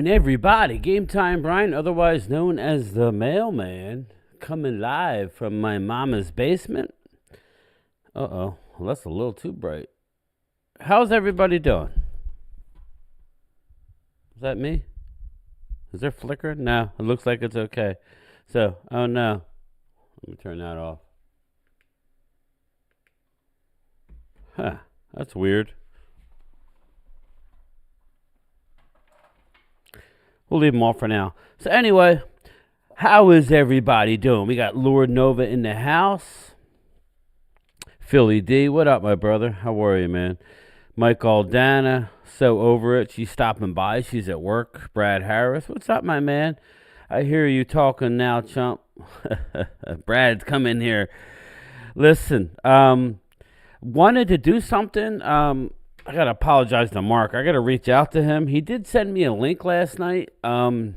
everybody, Game Time Brian, otherwise known as the Mailman, coming live from my mama's basement. Uh-oh, well, that's a little too bright. How's everybody doing? Is that me? Is there flicker? No, it looks like it's okay. So, oh no. Let me turn that off. Huh, that's weird. We'll leave them off for now. So anyway, how is everybody doing? We got Lord Nova in the house. Philly D, what up, my brother? How are you, man? Mike Aldana, so over it. She's stopping by. She's at work. Brad Harris, what's up, my man? I hear you talking now, chump. Brad, come in here. Listen, wanted to do something. I gotta apologize to Mark. I gotta reach out to him. He did send me a link last night. I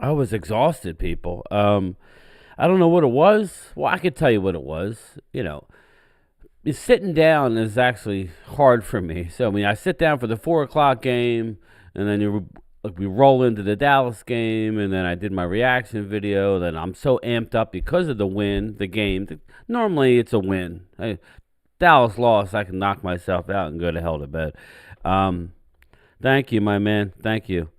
was exhausted, people. I don't know what it was. Well, I could tell you what it was. You know, sitting down is actually hard for me. So, I mean, I sit down for the 4 o'clock game, and then we roll into the Dallas game, and then I did my reaction video. Then I'm so amped up because of the game. Normally, it's a win. Dallas lost, I can knock myself out and go to hell to bed. Thank you, my man. Thank you.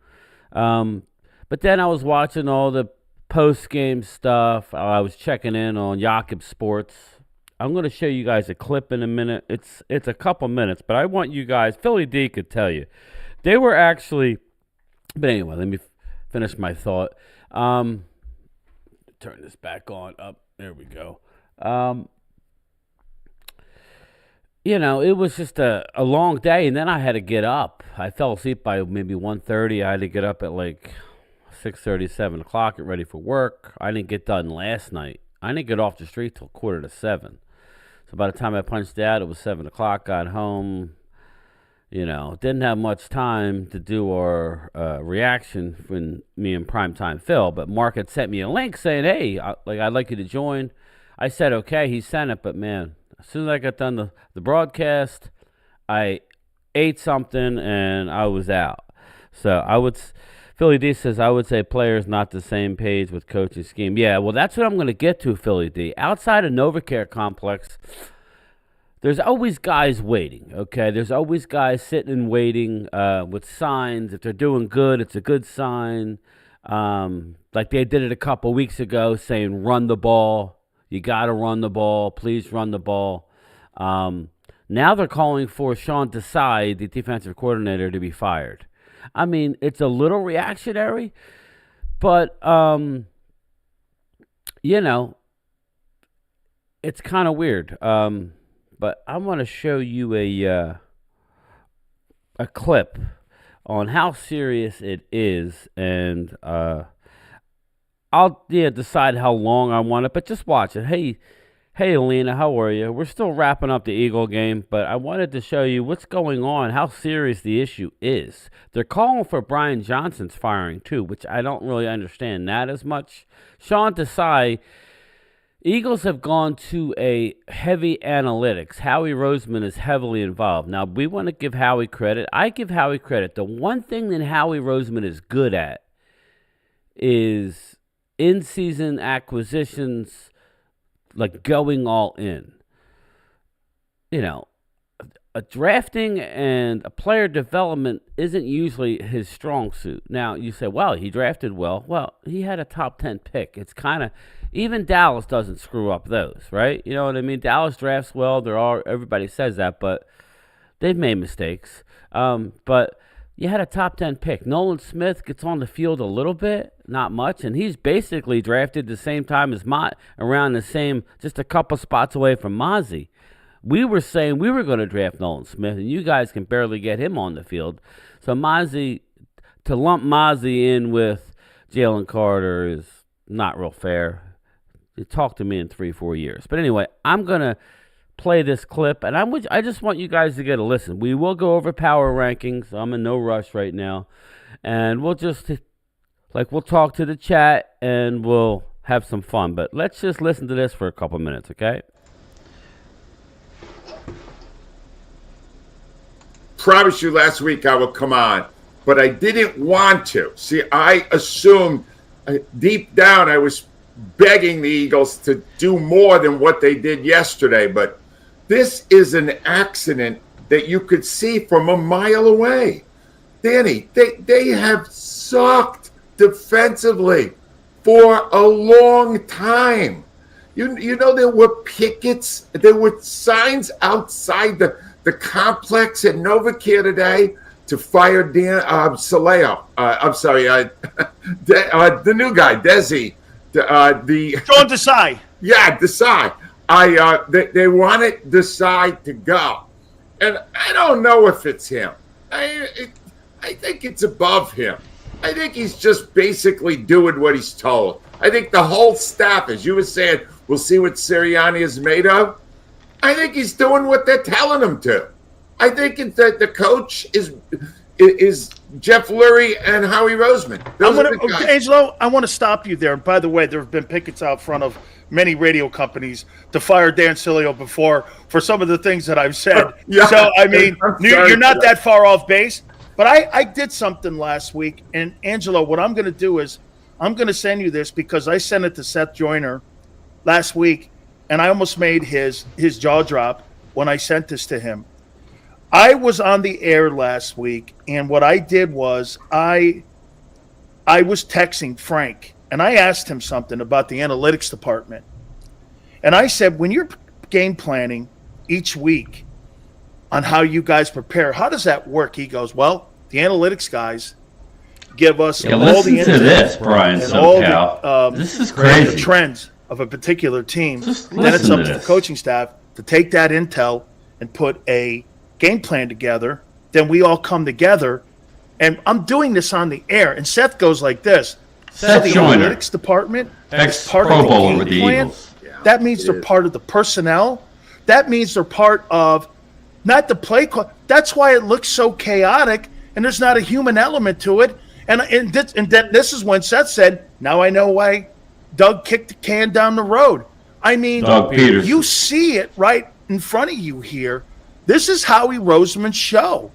But then I was watching all the post-game stuff. I was checking in on Jakob Sports. I'm going to show you guys a clip in a minute. It's a couple minutes, but I want you guys, Philly D could tell you. They were actually, but anyway, let me finish my thought. Turn this back on up. There we go. You know, it was just a long day, and then I had to get up. I fell asleep by maybe 1:30. I had to get up at like 6:30, 7 o'clock, get ready for work. I didn't get done last night. I didn't get off the street till 6:45. So by the time I punched out, it was 7 o'clock, got home. You know, didn't have much time to do our reaction when me and Primetime Phil, but Mark had sent me a link saying, hey, I'd like you to join. I said, okay, he sent it, but man, as soon as I got done the broadcast, I ate something and I was out. So Philly D says, I would say players not the same page with coaching scheme. Yeah, well, that's what I'm going to get to, Philly D. Outside of NovaCare Complex, there's always guys waiting, okay? There's always guys sitting and waiting with signs. If they're doing good, it's a good sign. Like they did it a couple weeks ago saying run the ball. You got to run the ball. Please run the ball. Now they're calling for Sean Desai, the defensive coordinator, to be fired. I mean, it's a little reactionary, but, you know, it's kind of weird. But I want to show you a clip on how serious it is, and I'll decide how long I want it, but just watch it. Hey, Alina, how are you? We're still wrapping up the Eagle game, but I wanted to show you what's going on, how serious the issue is. They're calling for Brian Johnson's firing too, which I don't really understand that as much. Sean Desai, Eagles have gone to a heavy analytics. Howie Roseman is heavily involved. Now, we want to give Howie credit. I give Howie credit. The one thing that Howie Roseman is good at is in-season acquisitions, like going all in. You know, a drafting and a player development isn't usually his strong suit. Now, you say, well, he drafted well. Well, he had a top 10 pick. It's kind of, even Dallas doesn't screw up those, right? You know what I mean? Dallas drafts well. Everybody says that, but they've made mistakes. But you had a top 10 pick. Nolan Smith gets on the field a little bit, not much, and he's basically drafted the same time as around the same, just a couple spots away from Mozzie. We were saying we were going to draft Nolan Smith, and you guys can barely get him on the field. So Mozzie, to lump Mozzie in with Jalen Carter is not real fair. You talk to me in 3-4 years. But anyway, I'm going to play this clip, and I just want you guys to get a listen. We will go over power rankings. I'm in no rush right now, and we'll talk to the chat and we'll have some fun. But let's just listen to this for a couple minutes, okay? Promise you last week I would come on but I didn't want to. See, I assumed deep down I was begging the Eagles to do more than what they did yesterday. But this is an accident that you could see from a mile away. Danny, they have sucked defensively for a long time. You know, there were pickets, there were signs outside the complex at Novacare today to fire Dan Saleo. I'm sorry, the new guy, Desi. John Desai. Yeah, Desai. They wanted Desai to go, and I don't know if it's him. I think it's above him. I think he's just basically doing what he's told. I think the whole staff, as you were saying, we'll see what Sirianni is made of. I think he's doing what they're telling him to. I think that the coach is Jeff Lurie and Howie Roseman. Angelo, I want to stop you there. By the way, there have been pickets out front of many radio companies to fire Dan Sileo before for some of the things that I've said. Yeah. So, I mean, you're not that far off base. But I did something last week, and Angelo, what I'm going to do is I'm going to send you this because I sent it to Seth Joyner last week, and I almost made his jaw drop when I sent this to him. I was on the air last week, and what I did was I was texting Frank, and I asked him something about the analytics department. And I said, when you're game planning each week on how you guys prepare, how does that work? He goes, well, the analytics guys give us all the insight to this, Brian SoCal. This is crazy. The trends of a particular team. Then it's up to the coaching staff to take that intel and put a game plan together. Then we all come together, and I'm doing this on the air. And Seth goes like this: Seth the Joyner, analytics department is part of the game plan. That means they're part of the personnel. That means they're part of not the play call. That's why it looks so chaotic, and there's not a human element to it. And then this is when Seth said, "Now I know why Doug kicked the can down the road." I mean, you see it right in front of you here. This is Howie Roseman's show.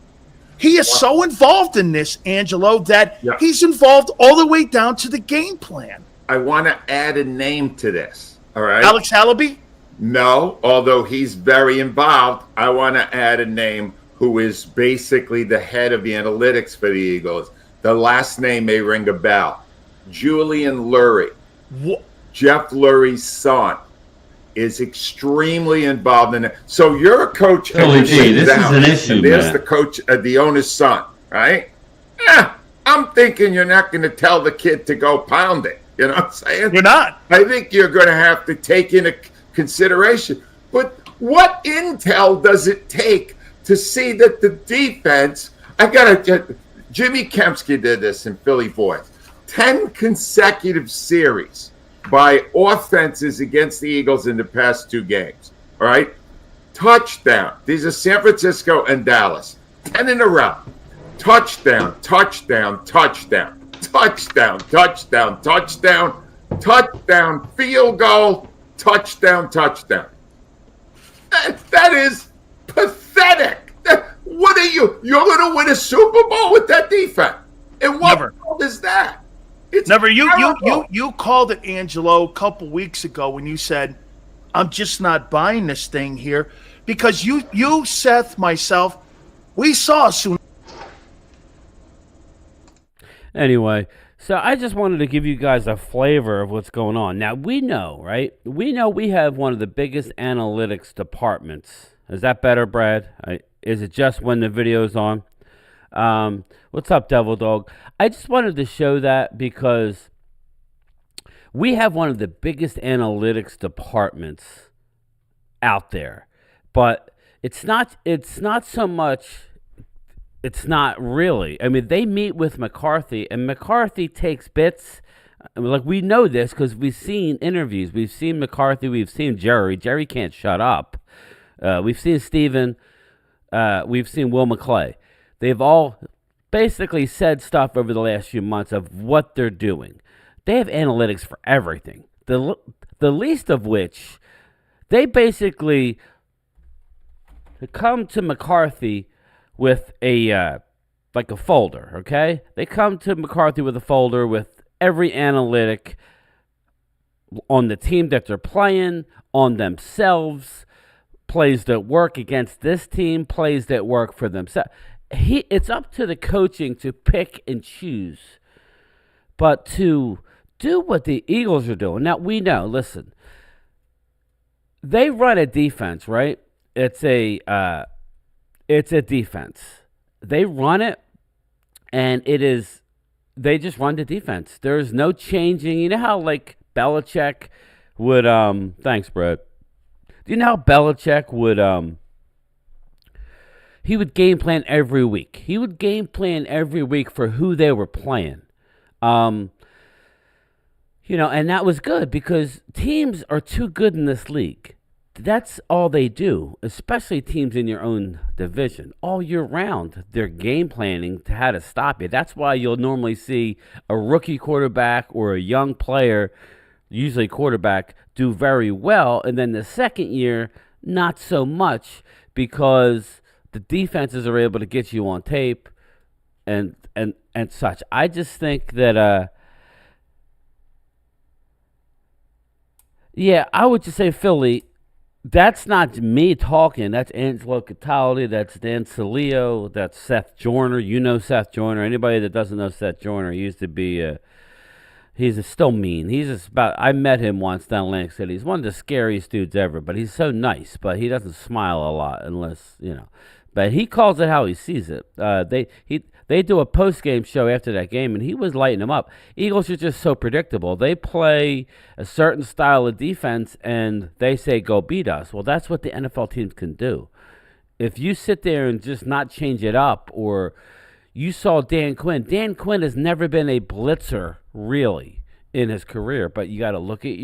He is so involved in this, Angelo, that he's involved all the way down to the game plan. I want to add a name to this. All right, Alex Hallaby? No, although he's very involved, I want to add a name who is basically the head of the analytics for the Eagles. The last name may ring a bell. Julian Lurie, Jeff Lurie's son, is extremely involved in it. So you're a coach. Billy G, this is an issue, and there's the coach, the owner's son, right? I'm thinking you're not going to tell the kid to go pound it. You know what I'm saying? You're not. I think you're going to have to take into consideration. But what intel does it take to see that the defense? Jimmy Kempski did this in Philly Voice. 10 consecutive series by offenses against the Eagles in the past 2 games. All right? Touchdown. These are San Francisco and Dallas. 10 in a row. Touchdown, touchdown, touchdown. Touchdown, touchdown, touchdown. Touchdown, field goal. Touchdown, touchdown. That is pathetic. What are you? You're going to win a Super Bowl with that defense? And what world is that? It's never. You called it, Angelo, a couple weeks ago when you said, "I'm just not buying this thing here," because you, Seth, myself, we saw soon. Anyway, so I just wanted to give you guys a flavor of what's going on. Now, we know, right? We know we have one of the biggest analytics departments. Is that better, Brad? Is it just when the video's on? What's up, Devil Dog? I just wanted to show that because we have one of the biggest analytics departments out there. But it's not so much... It's not really. I mean, they meet with McCarthy, and McCarthy takes bits. I mean, like, we know this because we've seen interviews. We've seen McCarthy. We've seen Jerry. Jerry can't shut up. We've seen Steven. We've seen Will McClay. They've all basically said stuff over the last few months of what they're doing. They have analytics for everything. The least of which, they basically come to McCarthy with a like a folder, okay? They come to McCarthy with a folder with every analytic on the team that they're playing, on themselves, plays that work against this team, plays that work for themselves. It's up to the coaching to pick and choose. But to do what the Eagles are doing, now we know, listen, they run a defense, right? It's a defense. They run it, and they just run the defense. There's no changing. You know how, like, Belichick would, thanks, Brad. Do you know how Belichick would, he would game plan every week. He would game plan every week for who they were playing. And that was good because teams are too good in this league. That's all they do, especially teams in your own division. All year round, they're game planning to how to stop you. That's why you'll normally see a rookie quarterback or a young player, usually quarterback, do very well. And then the second year, not so much because the defenses are able to get you on tape and such. I just think that, I would just say Philly. That's not me talking. That's Angelo Cataldi. That's Dan Salio. That's Seth Joyner. You know Seth Joyner. Anybody that doesn't know Seth Joyner, he used to be he's still mean. I met him once down in Atlantic City. He's one of the scariest dudes ever, but he's so nice. But he doesn't smile a lot unless, But he calls it how he sees it. They do a post-game show after that game, and he was lighting them up. Eagles are just so predictable. They play a certain style of defense, and they say, go beat us. Well, that's what the NFL teams can do. If you sit there and just not change it up, or you saw Dan Quinn. Dan Quinn has never been a blitzer, really, in his career. But you got to look at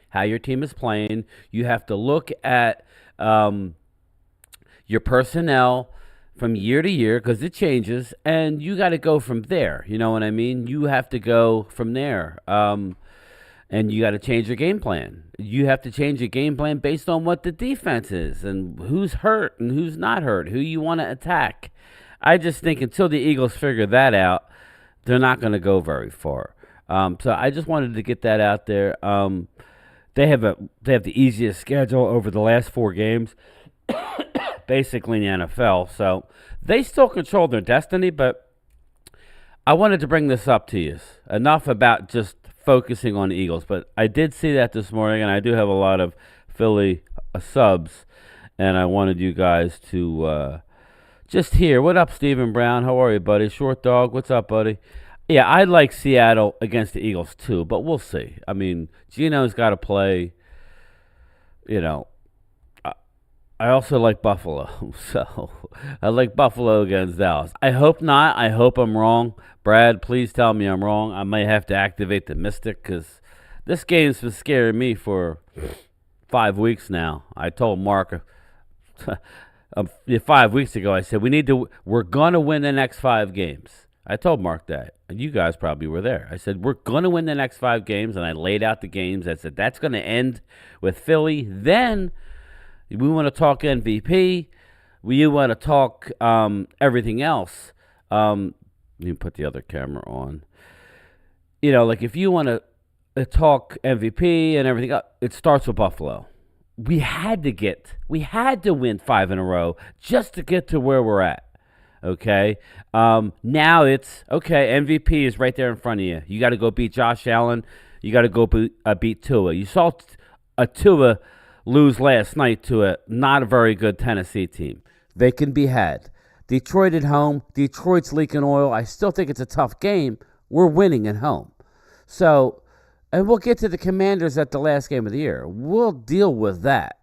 how your team is playing. You have to look at your personnel from year to year because it changes, and you got to go from there. You know what I mean? You have to go from there, and you got to change your game plan. You have to change your game plan based on what the defense is and who's hurt and who's not hurt, who you want to attack. I just think until the Eagles figure that out, they're not going to go very far. So I just wanted to get that out there. They have the easiest schedule over the last 4 games. Basically in the NFL, so they still control their destiny, but I wanted to bring this up to you. Enough about just focusing on the Eagles, but I did see that this morning, and I do have a lot of Philly subs, and I wanted you guys to just hear. What up, Stephen Brown? How are you, buddy? Short Dog, what's up, buddy? Yeah, I like Seattle against the Eagles, too, but we'll see. I mean, Gino's got to play, I also like Buffalo, so I like Buffalo against Dallas. I hope not. I hope I'm wrong. Brad, please tell me I'm wrong. I may have to activate the Mystic because this game's been scaring me for 5 weeks now. I told Mark 5 weeks ago, I said, we're going to win the next 5 games. I told Mark that, and you guys probably were there. I said, we're going to win the next 5 games, and I laid out the games. I said, that's going to end with Philly. Then we want to talk MVP. We want to talk everything else. You put the other camera on. Like if you want to talk MVP and everything else, it starts with Buffalo. We had to win 5 in a row just to get to where we're at. Okay. Now it's okay. MVP is right there in front of you. You got to go beat Josh Allen. You got to go beat Tua. You saw Tua lose last night to a not a very good Tennessee team. They can be had. Detroit at home. Detroit's leaking oil. I still think it's a tough game. We're winning at home. So, and we'll get to the Commanders at the last game of the year. We'll deal with that.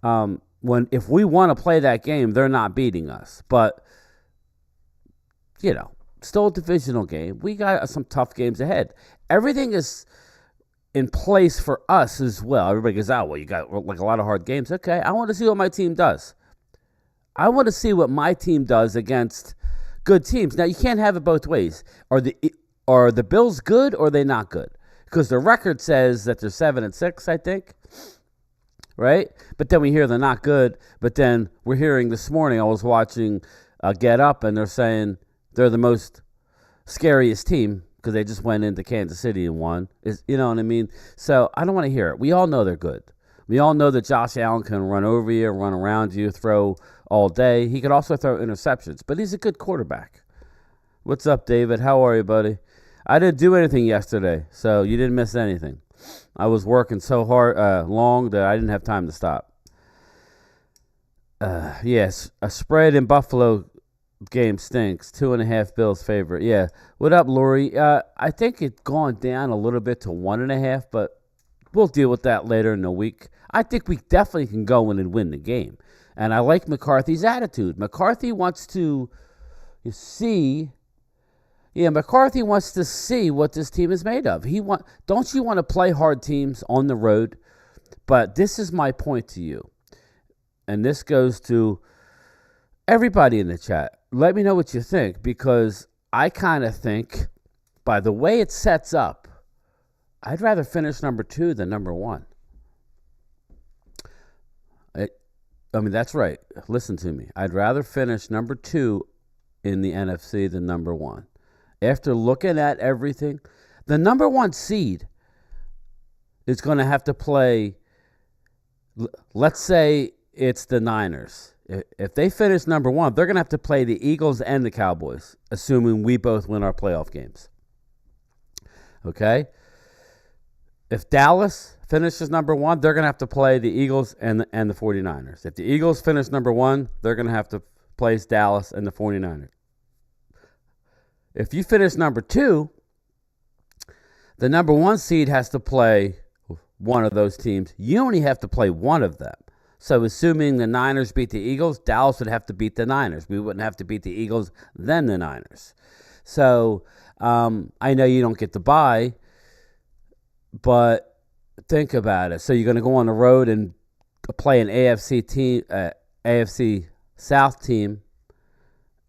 If we want to play that game, they're not beating us. But, still a divisional game. We got some tough games ahead. Everything is in place for us as well. Everybody goes, you got like a lot of hard games. Okay, I want to see what my team does. I want to see what my team does against good teams. Now, you can't have it both ways. Are the Bills good or are they not good? Because the record says that they're 7-6, I think. Right? But then we hear they're not good. But then we're hearing this morning, I was watching Get Up, and they're saying they're the most scariest team because they just went into Kansas City and won. You know what I mean? So I don't want to hear it. We all know they're good. We all know that Josh Allen can run over you, run around you, throw all day. He could also throw interceptions, but he's a good quarterback. What's up, David? How are you, buddy? I didn't do anything yesterday, so you didn't miss anything. I was working so hard, long that I didn't have time to stop. Yes, a spread in Buffalo game stinks. 2.5 Bills favorite. Yeah. What up, Lori? I think it's gone down a little bit to 1.5, but we'll deal with that later in the week. I think we definitely can go in and win the game. And I like McCarthy's attitude. McCarthy wants to see what this team is made of. Don't you want to play hard teams on the road? But this is my point to you. And this goes to everybody in the chat. Let me know what you think, because I kind of think, by the way it sets up, I'd rather finish number 2 than number 1. That's right. Listen to me. I'd rather finish number 2 in the NFC than number 1. After looking at everything, the number 1 seed is going to have to play, let's say it's the Niners. If they finish number 1, they're going to have to play the Eagles and the Cowboys, assuming we both win our playoff games. Okay? If Dallas finishes number 1, they're going to have to play the Eagles and the 49ers. If the Eagles finish number 1, they're going to have to play Dallas and the 49ers. If you finish number 2, the number 1 seed has to play one of those teams. You only have to play one of them. So assuming the Niners beat the Eagles, Dallas would have to beat the Niners. We wouldn't have to beat the Eagles, then the Niners. So I know you don't get the bye, but think about it. So you're going to go on the road and play an AFC South team,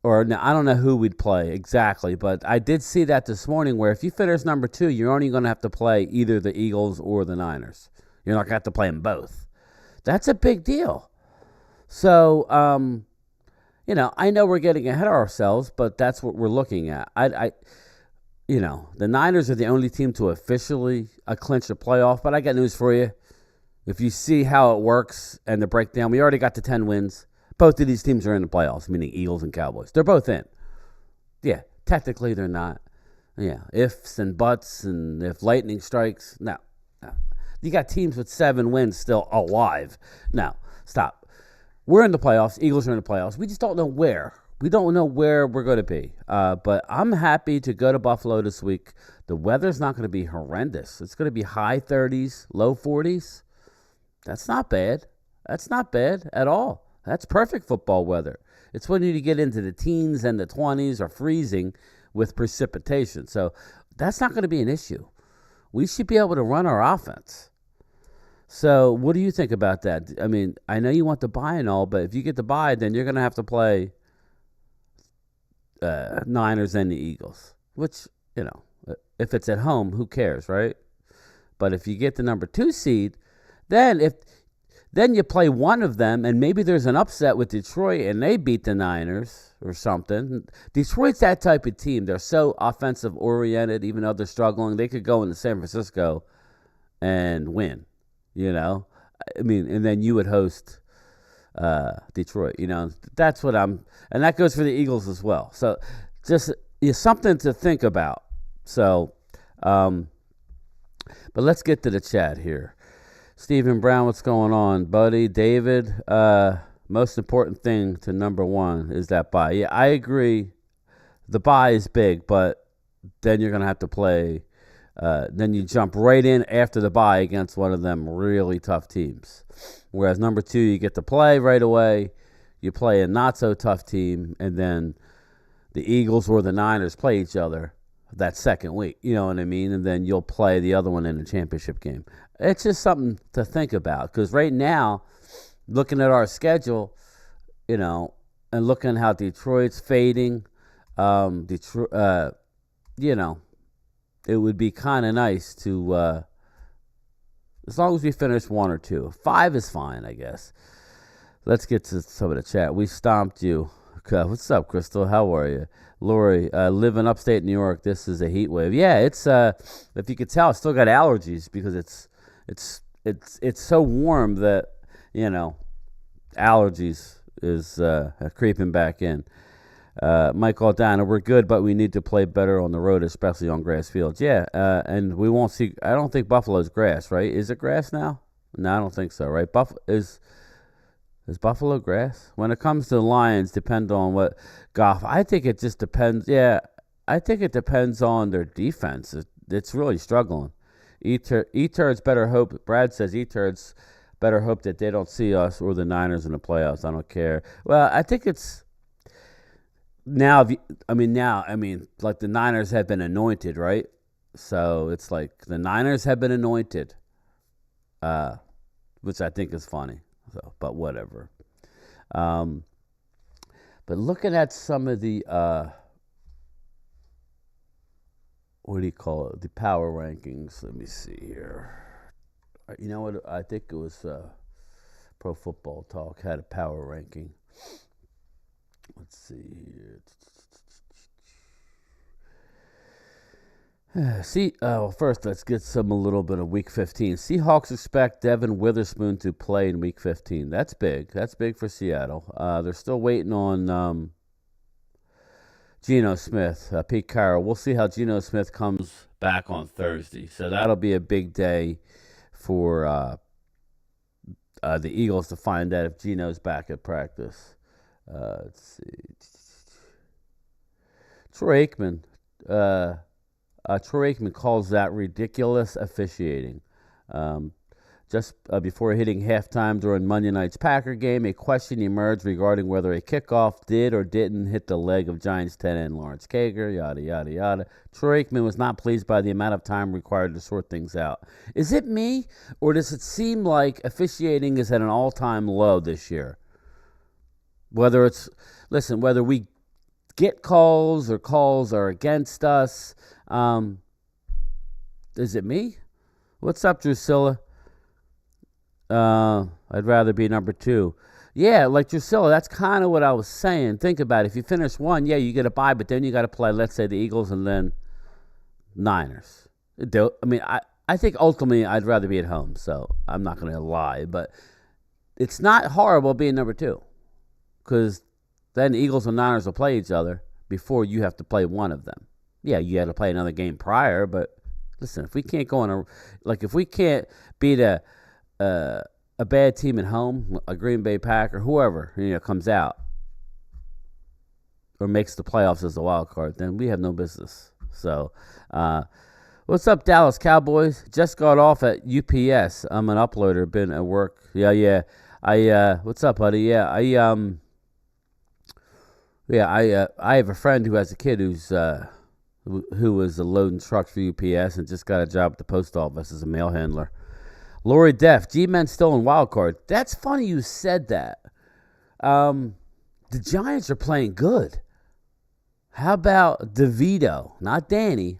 or no, I don't know who we'd play exactly, but I did see that this morning where if you finish number 2, you're only going to have to play either the Eagles or the Niners. You're not going to have to play them both. That's a big deal. So, I know we're getting ahead of ourselves, but that's what we're looking at. The Niners are the only team to officially clinch a playoff, but I got news for you. If you see how it works and the breakdown, we already got to 10 wins. Both of these teams are in the playoffs, meaning Eagles and Cowboys. They're both in. Yeah, technically they're not. Yeah, ifs and buts, and if lightning strikes, no. You got teams with 7 wins still alive. No, stop. We're in the playoffs. Eagles are in the playoffs. We just don't know where. We don't know where we're going to be. But I'm happy to go to Buffalo this week. The weather's not going to be horrendous. It's going to be high 30s, low 40s. That's not bad. That's not bad at all. That's perfect football weather. It's when you get into the teens and the 20s or freezing with precipitation. So that's not going to be an issue. We should be able to run our offense. So what do you think about that? I mean, I know you want the bye and all, but if you get the bye, then you're going to have to play Niners and the Eagles, which, if it's at home, who cares, right? But if you get the number 2 seed, then you play one of them, and maybe there's an upset with Detroit, and they beat the Niners or something. Detroit's that type of team. They're so offensive-oriented, even though they're struggling. They could go into San Francisco and win, and then you would host Detroit. That's what and that goes for the Eagles as well. So just something to think about. So, but let's get to the chat here. Stephen Brown, what's going on, buddy? David, most important thing to number 1 is that bye. Yeah, I agree. The bye is big, but then you're going to have to play. Then you jump right in after the bye against one of them really tough teams. Whereas number 2, you get to play right away. You play a not-so-tough team, and then the Eagles or the Niners play each other that second week. You know what I mean? And then you'll play the other one in the championship game. It's just something to think about, because right now, looking at our schedule, and looking how Detroit's fading, it would be kind of nice to, as long as we finish 1 or 2. 5 is fine, I guess. Let's get to some of the chat. We stomped you. Okay, what's up, Crystal? How are you? Lori, living upstate New York, this is a heat wave. Yeah, it's if you could tell, I still got allergies because it's so warm that allergies is creeping back in. Mike Aldana, we're good, but we need to play better on the road, especially on grass fields. Yeah, and we won't see. I don't think Buffalo's grass, right? Is it grass now? No, I don't think so, right? Is Buffalo grass? When it comes to the Lions, depend on what Goff. I think it just depends. Yeah, I think it depends on their defense. It's really struggling. E-Turds better hope. Brad says E-Turds better hope that they don't see us or the Niners in the playoffs. I don't care. Well, I think it's now. Like the Niners have been anointed, right? So it's like the Niners have been anointed, which I think is funny. So, but whatever. But looking at some of the what do you call it? The power rankings. Let me see here. You know what? I think it was Pro Football Talk had a power ranking. Let's see here. First, let's get a little bit of Week 15. Seahawks expect Devin Witherspoon to play in Week 15. That's big. That's big for Seattle. They're still waiting on Geno Smith, Pete Carroll. We'll see how Geno Smith comes back on Thursday. So that'll be a big day for the Eagles to find out if Geno's back at practice. Let's see. Troy Aikman. Troy Aikman calls that ridiculous officiating. Just before hitting halftime during Monday night's Packer game, a question emerged regarding whether a kickoff did or didn't hit the leg of Giants tight end Lawrence Cager, yada, yada, yada. Troy Aikman was not pleased by the amount of time required to sort things out. Is it me, or does it seem like officiating is at an all-time low this year? Whether we get calls or calls are against us, is it me? What's up, Drusilla? I'd rather be number 2. Yeah, like Drusilla, that's kind of what I was saying. Think about it. If you finish 1, yeah, you get a bye, but then you got to play, let's say, the Eagles and then Niners. I think ultimately I'd rather be at home, so I'm not going to lie. But it's not horrible being number 2 because then the Eagles and Niners will play each other before you have to play one of them. Yeah, you had to play another game prior, but listen, if we can't go if we can't beat a bad team at home, a Green Bay Packer, whoever comes out or makes the playoffs as a wild card, then we have no business. So, what's up, Dallas Cowboys? Just got off at UPS. I'm an uploader, been at work. Yeah. What's up, buddy? Yeah, I have a friend who has a kid who was loading trucks for UPS and just got a job at the post office as a mail handler. Lori Def, G-Men still in wild card. That's funny you said that. The Giants are playing good. How about DeVito? Not Danny,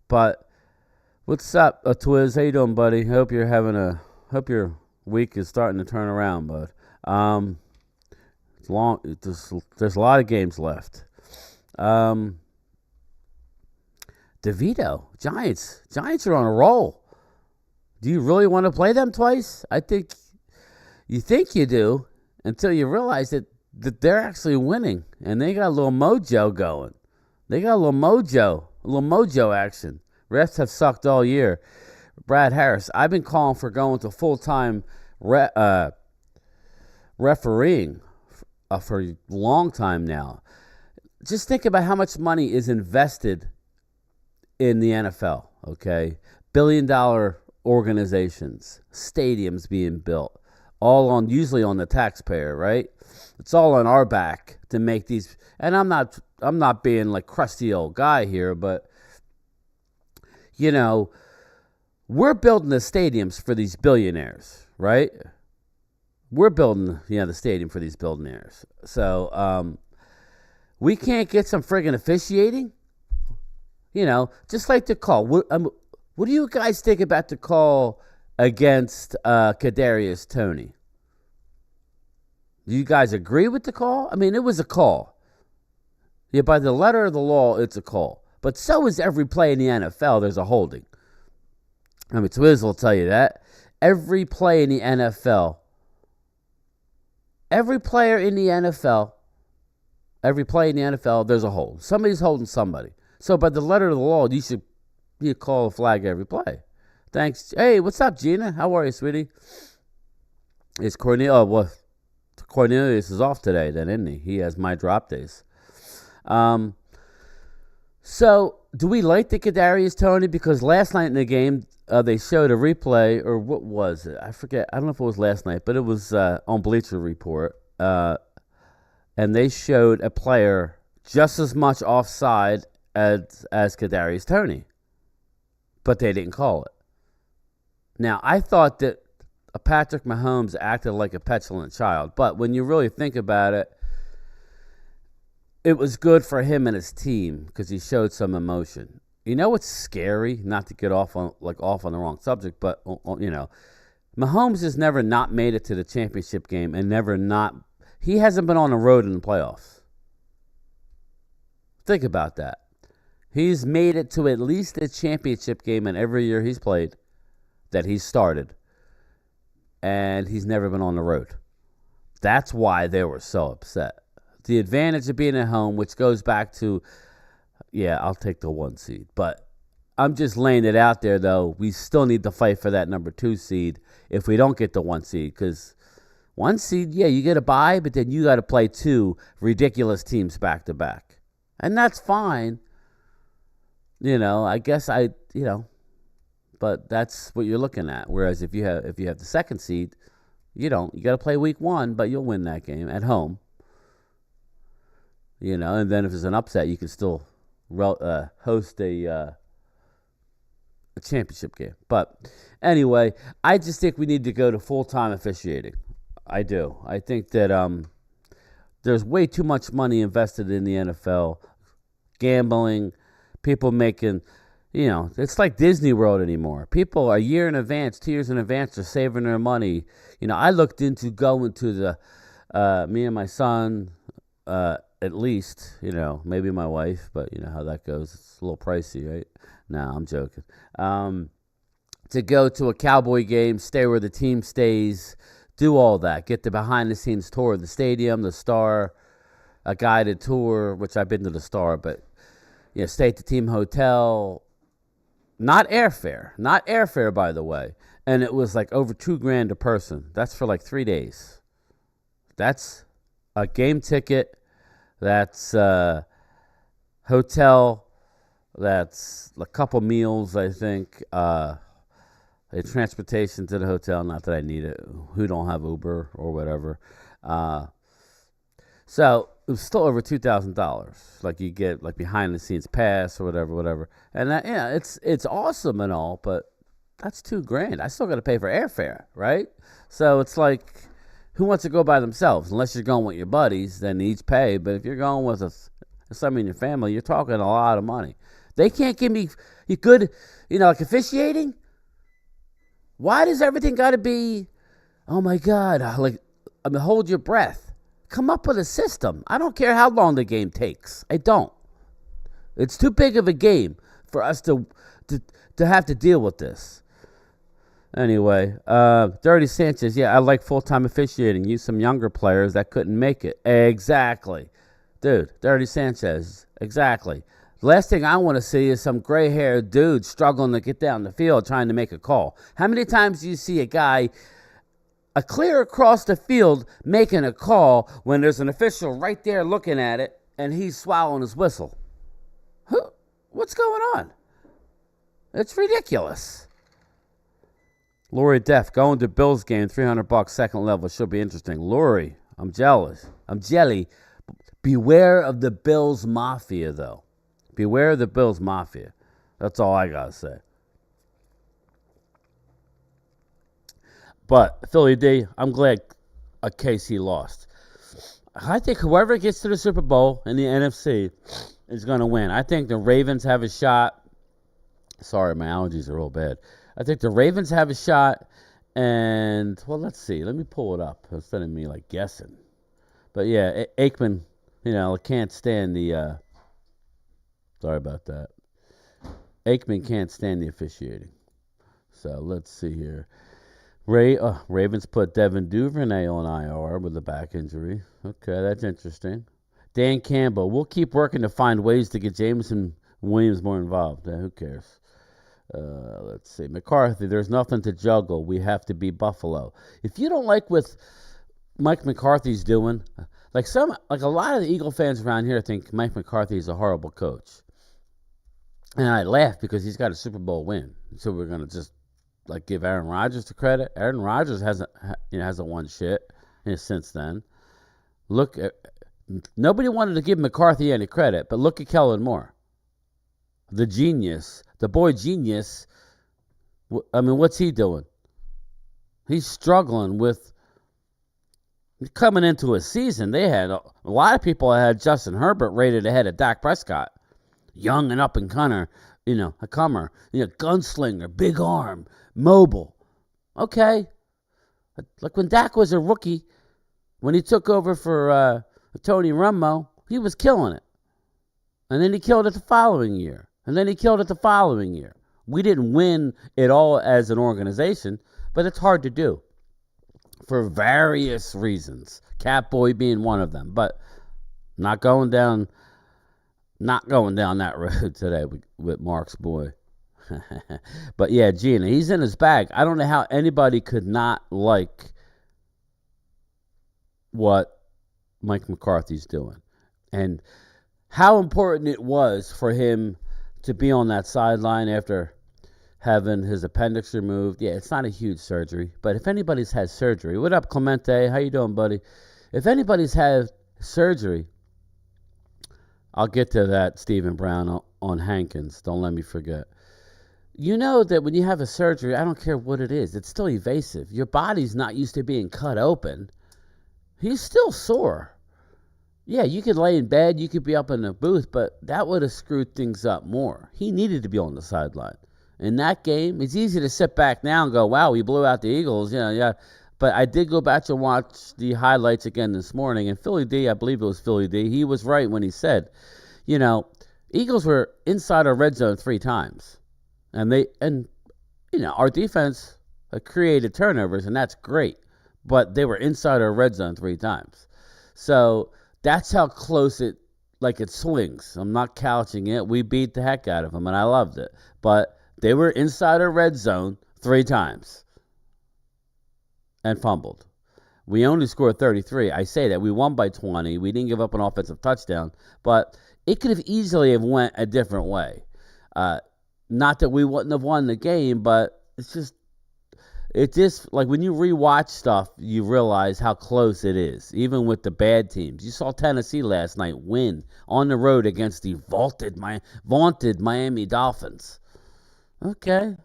but what's up, Twiz? How you doing, buddy? Hope your week is starting to turn around, bud. It's long. There's a lot of games left. DeVito, Giants are on a roll. Do you really want to play them twice? I think you do until you realize that they're actually winning and they got a little mojo going. They got a little mojo action. Refs have sucked all year. Brad Harris, I've been calling for going to full-time refereeing for a long time now. Just think about how much money is invested in the NFL, okay? billion-dollar organizations, stadiums being built, usually on the taxpayer, right? It's all on our back to make these. And I'm not being like crusty old guy here, but we're building the stadiums for these billionaires, right? We're building, the stadium for these billionaires. So we can't get some friggin' officiating, just like the call. What do you guys think about the call against Kadarius Toney? Do you guys agree with the call? I mean, it was a call. Yeah, by the letter of the law, it's a call. But so is every play in the NFL. There's a holding. I mean, Twiz will tell you that. Every play in the NFL, every player in the NFL, every play in the NFL, there's a hold. Somebody's holding somebody. So by the letter of the law, you call a flag every play. Thanks. Hey, what's up, Gina? How are you, sweetie? It's Cornelius. Oh, well, Cornelius is off today, then, isn't he? He has my drop days. So, do we like the Kadarius Toney? Because last night in the game, they showed a replay, or what was it? I forget. I don't know if it was last night, but it was on Bleacher Report. And they showed a player just as much offside as Kadarius Toney. But they didn't call it. Now, I thought that Patrick Mahomes acted like a petulant child. But when you really think about it, it was good for him and his team because he showed some emotion. You know what's scary? Not to get off on the wrong subject, but Mahomes has never not made it to the championship game and he hasn't been on the road in the playoffs. Think about that. He's made it to at least a championship game in every year he's played that he's started, and he's never been on the road. That's why they were so upset. The advantage of being at home, which goes back to, I'll take the 1 seed. But I'm just laying it out there, though. We still need to fight for that number 2 seed if we don't get the 1 seed. Because 1 seed, you get a bye, but then you got to play 2 ridiculous teams back to back. And that's fine. I guess but that's what you're looking at. Whereas if you have the 2nd seed, you don't. You got to play week 1, but you'll win that game at home. And then if there's an upset, you can still host a championship game. But anyway, I just think we need to go to full-time officiating. I do. I think that there's way too much money invested in the NFL. Gambling, people making, it's like Disney World anymore. People a year in advance, 2 years in advance are saving their money. I looked into going to the, me and my son, at least, maybe my wife, but you know how that goes. It's a little pricey, right? No, I'm joking. To go to a Cowboy game, stay where the team stays, do all that. Get the behind-the-scenes tour of the stadium, the Star, a guided tour, which I've been to the Star, but stay at the team hotel. Not airfare, by the way. And it was like over $2,000 a person. That's for like 3 days. That's a game ticket. That's a hotel. That's a couple meals, I think. A transportation to the hotel. Not that I need it. Who don't have Uber or whatever. So it was still over $2,000. Like you get like behind the scenes pass or whatever. And that, it's awesome and all, but that's $2,000. I still got to pay for airfare, right? So it's like, who wants to go by themselves? Unless you're going with your buddies, then each pay. But if you're going with somebody in your family, you're talking a lot of money. They can't give me good, like officiating. Why does everything got to be, oh my God, hold your breath. Come up with a system. I don't care how long the game takes. I don't. It's too big of a game for us to have to deal with this. Anyway, Dirty Sanchez, I like full-time officiating. Use some younger players that couldn't make it. Exactly. Dude, Dirty Sanchez, exactly. Last thing I want to see is some gray-haired dude struggling to get down the field trying to make a call. How many times do you see a guy clear across the field making a call when there's an official right there looking at it and he's swallowing his whistle? What's going on? It's ridiculous. Lori Def, going to Bills game, $300, second level. Should be interesting. Lori, I'm jealous. I'm jelly. Beware of the Bills Mafia, though. Beware of the Bills Mafia. That's all I got to say. But, Philly D, I'm glad KC lost. I think whoever gets to the Super Bowl in the NFC is going to win. I think the Ravens have a shot. Sorry, my allergies are real bad. I think the Ravens have a shot. And, let's see. Let me pull it up instead of me, guessing. But, Aikman, can't stand the Sorry about that. Aikman can't stand the officiating. So let's see here. Ravens put Devin Duvernay on IR with a back injury. Okay, that's interesting. Dan Campbell, we'll keep working to find ways to get Jameson Williams more involved. Who cares? Let's see. McCarthy, there's nothing to juggle. We have to be Buffalo. If you don't like what Mike McCarthy's doing, like a lot of the Eagle fans around here think Mike McCarthy is a horrible coach. And I laugh because he's got a Super Bowl win. So we're going to just give Aaron Rodgers the credit. Aaron Rodgers hasn't won shit since then. Look, nobody wanted to give McCarthy any credit, but look at Kellen Moore. The genius, the boy genius. I mean, what's he doing? He's struggling with coming into a season. They had a lot of people had Justin Herbert rated ahead of Dak Prescott. Young and up and comer, gunslinger, big arm, mobile. Okay. Like when Dak was a rookie, when he took over for Tony Romo, he was killing it. And then he killed it the following year. And then he killed it the following year. We didn't win it all as an organization, but it's hard to do for various reasons. Catboy being one of them. But not going down that road today with Mark's boy. But yeah, Gina, he's in his bag. I don't know how anybody could not like what Mike McCarthy's doing. And how important it was for him to be on that sideline after having his appendix removed. Yeah, it's not a huge surgery, but if anybody's had surgery, what up, Clemente? How you doing, buddy? If anybody's had surgery, I'll get to that, Stephen Brown, on Hankins. Don't let me forget. You know that when you have a surgery, I don't care what it is, it's still evasive. Your body's not used to being cut open. He's still sore. Yeah, you could lay in bed, you could be up in the booth, but that would have screwed things up more. He needed to be on the sideline. In that game, it's easy to sit back now and go, wow, we blew out the Eagles. Yeah. But I did go back and watch the highlights again this morning, and Philly D, I believe it was Philly D, he was right when he said, Eagles were inside our red zone 3 times. And our defense created turnovers, and that's great. But they were inside our red zone 3 times. So that's how close it swings. I'm not couching it. We beat the heck out of them, and I loved it. But they were inside our red zone 3 times and fumbled. We only scored 33. I say that. We won by 20. We didn't give up an offensive touchdown, but it could have easily have went a different way. Not that we wouldn't have won the game, but it's just when you rewatch stuff, you realize how close it is, even with the bad teams. You saw Tennessee last night win on the road against the vaunted Miami Dolphins. Okay.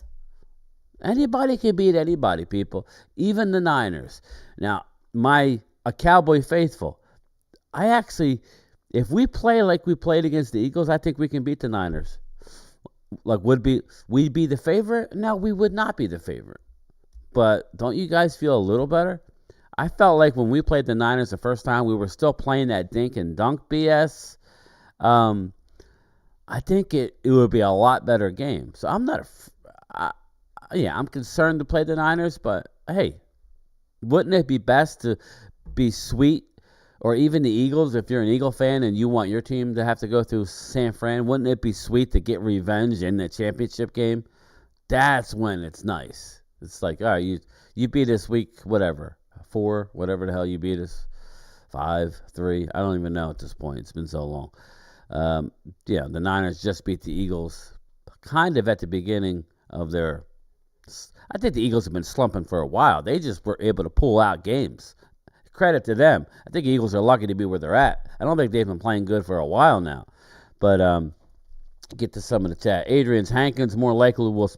Anybody can beat anybody, people. Even the Niners. Now, a Cowboy faithful, if we play like we played against the Eagles, I think we can beat the Niners. We'd be the favorite? No, we would not be the favorite. But don't you guys feel a little better? I felt like when we played the Niners the first time, we were still playing that dink and dunk BS. I think it would be a lot better game. So I'm not I'm concerned to play the Niners, but hey, wouldn't it be best to be sweet, or even the Eagles, if you're an Eagle fan and you want your team to have to go through San Fran, wouldn't it be sweet to get revenge in the championship game? That's when it's nice. It's like, all right, you beat us week, whatever, 4, whatever the hell you beat us, 5, 3. I don't even know at this point. It's been so long. The Niners just beat the Eagles kind of at the beginning of their – I think the Eagles have been slumping for a while. They just were able to pull out games. Credit to them. I think the Eagles are lucky to be where they're at. I don't think they've been playing good for a while now. But get to some of the chat. Adrian's Hankins more likely will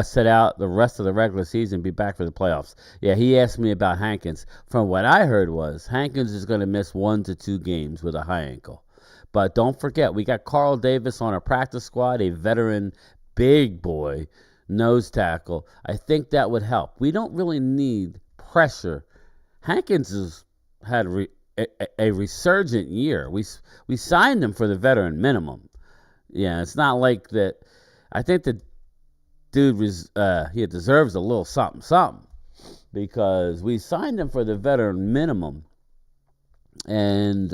sit out the rest of the regular season and be back for the playoffs. Yeah, he asked me about Hankins. From what I heard was Hankins is going to miss 1 to 2 games with a high ankle. But don't forget, we got Carl Davis on our practice squad, a veteran big boy nose tackle. I think that would help. We don't really need pressure. Hankins has had a resurgent year. We signed him for the veteran minimum. Yeah, it's not like that. I think the dude was he deserves a little something because we signed him for the veteran minimum, and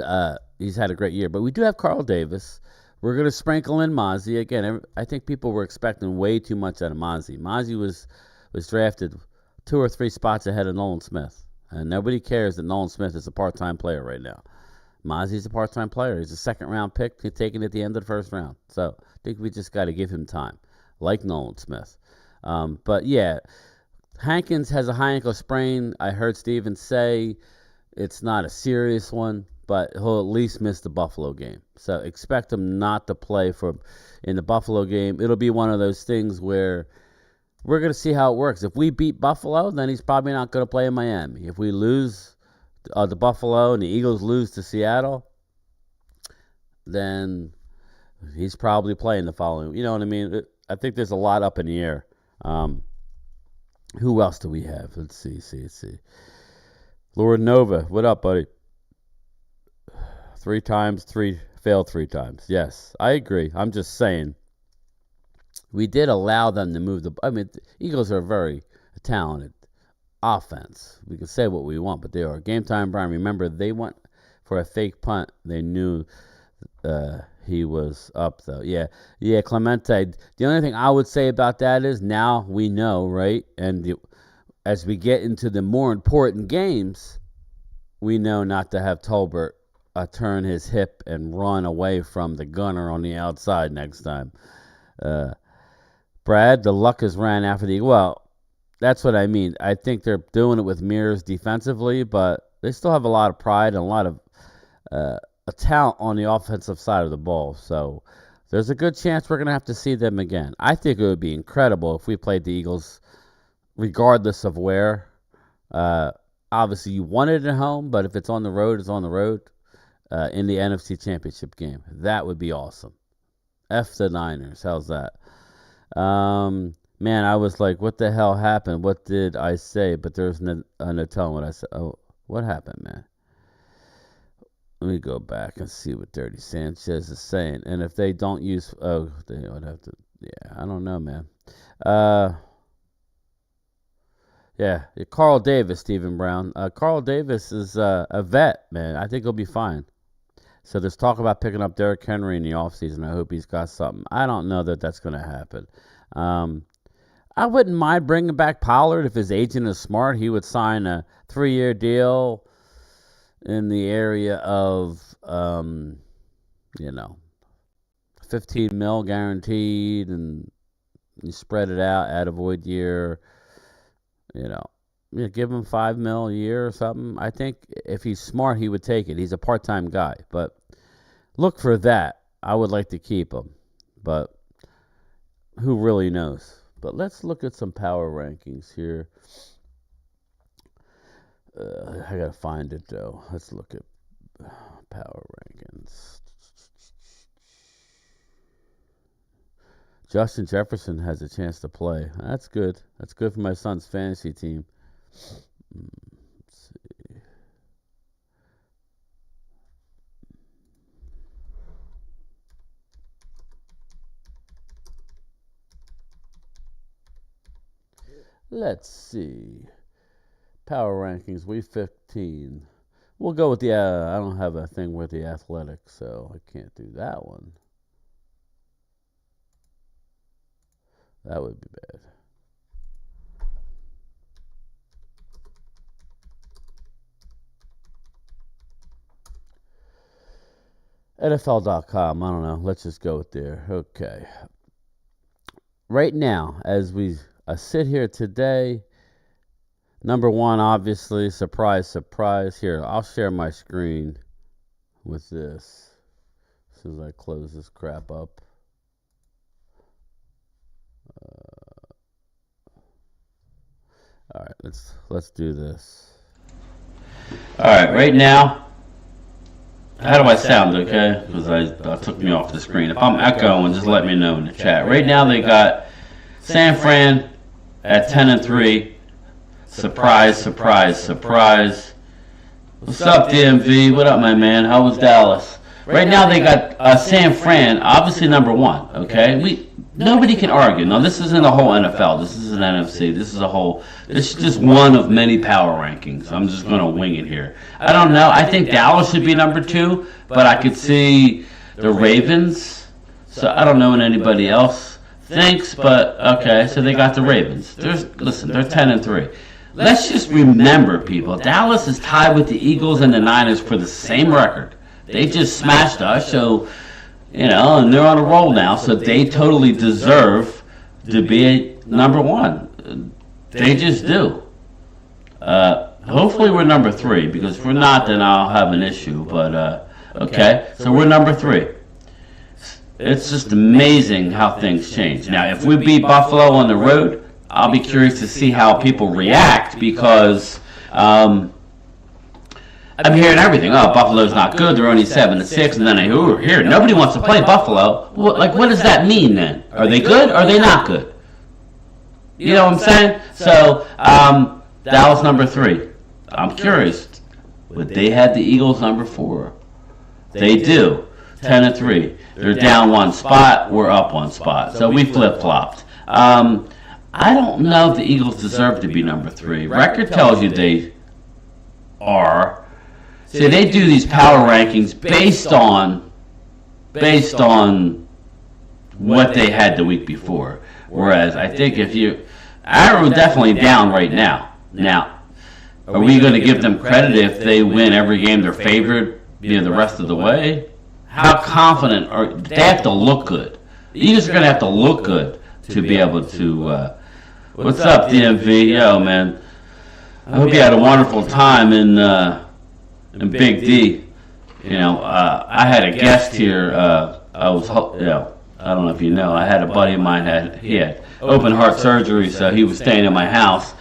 he's had a great year. But we do have Carl Davis. We're going to sprinkle in Mozzie again. I think people were expecting way too much out of Mozzie. Mozzie was drafted 2 or 3 spots ahead of Nolan Smith, and nobody cares that Nolan Smith is a part-time player right now. Mozzie's a part-time player. He's a second-round pick taken at the end of the first round. So I think we just got to give him time, like Nolan Smith. But, yeah, Hankins has a high ankle sprain. I heard Steven say it's not a serious one, but he'll at least miss the Buffalo game. So expect him not to play in the Buffalo game. It'll be one of those things where we're going to see how it works. If we beat Buffalo, then he's probably not going to play in Miami. If we lose the Buffalo and the Eagles lose to Seattle, then he's probably playing the following. You know what I mean? I think there's a lot up in the air. Who else do we have? Let's see. Lord Nova, what up, buddy? 3 times, failed 3 times. Yes, I agree. I'm just saying. We did allow them to move the Eagles are very talented offense. We can say what we want, but they are. Game time, Brian. Remember, they went for a fake punt. They knew he was up, though. Yeah, Clemente. The only thing I would say about that is now we know, right? And as we get into the more important games, we know not to have Tolbert turn his hip and run away from the gunner on the outside next time. Brad, the luck has ran after the... Well, that's what I mean. I think they're doing it with Mears defensively, but they still have a lot of pride and a lot of talent on the offensive side of the ball. So there's a good chance we're going to have to see them again. I think it would be incredible if we played the Eagles regardless of where. Obviously, you want it at home, but if it's on the road, it's on the road in the NFC Championship game. That would be awesome. F the Niners. How's that? Man, I was like, what the hell happened? What did I say? But there's no telling what I said. Oh, what happened, man? Let me go back and see what Dirty Sanchez is saying. And if they don't use... Oh, they would have to... Yeah, I don't know, man. Yeah, Carl Davis, Stephen Brown. Carl Davis is a vet, man. I think he'll be fine. So there's talk about picking up Derrick Henry in the offseason. I hope he's got something. I don't know that that's going to happen. I wouldn't mind bringing back Pollard if his agent is smart. He would sign a 3-year deal in the area of, 15 mil guaranteed, and you spread it out, add a void year, give him $5 million a year or something. I think if he's smart, he would take it. He's a part-time guy, but look for that. I would like to keep him, but who really knows? But let's look at some power rankings here. I gotta find it though. Let's look at power rankings. Justin Jefferson has a chance to play. That's good. That's good for my son's fantasy team. Let's see. Let's see. Power rankings, week 15. We'll go with the, I don't have a thing with the Athletics, so I can't do that one. That would be bad. NFL.com, I don't know. Let's just go with there. Okay. Right now, as we sit here today, number 1, obviously, surprise, surprise. Here, I'll share my screen with this as soon as I close this crap up. All right, let's do this. All right, right now, how do I sound? Okay, because I took me off the screen. If I'm echoing, just let me know in the chat. Right now, they got San Fran at 10-3. Surprise, surprise, surprise. What's up, DMV? What up, my man? How was Dallas? Right now they got San Fran, obviously number 1. Okay, nobody can argue. Now this isn't a whole NFL. This is an NFC. This is a whole. This is just one of many power rankings. I'm just going to wing it here. I don't know. I think Dallas should be number 2, but I could see the Ravens. So I don't know what anybody else thinks, but okay. So they got the Ravens. They're 10-3. Let's just remember, people. Dallas is tied with the Eagles and the Niners for the same record. They just smashed us, so, and they're on a roll now, so they totally deserve to be number 1. They just do. Hopefully we're number 3, because if we're not, then I'll have an issue, but, okay, so we're number 3. It's just amazing how things change. Now, if we beat Buffalo on the road, I'll be curious to see how people react, because I'm hearing everything. Oh, Buffalo's not good. They're only 7-6, and then I hear nobody wants to play Buffalo. Well, what does that mean then? Are they good? Or are they not good? You know what I'm saying? So Dallas number 3. I'm curious. But they had the Eagles number 4. They do. 10-3. They're down 1 spot. We're up 1 spot. So we flip-flopped. I don't know if the Eagles deserve to be number 3. Record tells you they are. See, they do these power rankings based on what they had the week before. Whereas I think Arrow definitely down right now. Now, are we going to give them credit if they win every game they're favored the rest of the way? How confident they have to look good? The Eagles are going to have to look good to be able to. What's up, DMV? Yo, man. I hope you had a wonderful time in Big D. I had a guest here. I don't know if you know. I had a buddy of mine he had open heart surgery, so he was staying in my house.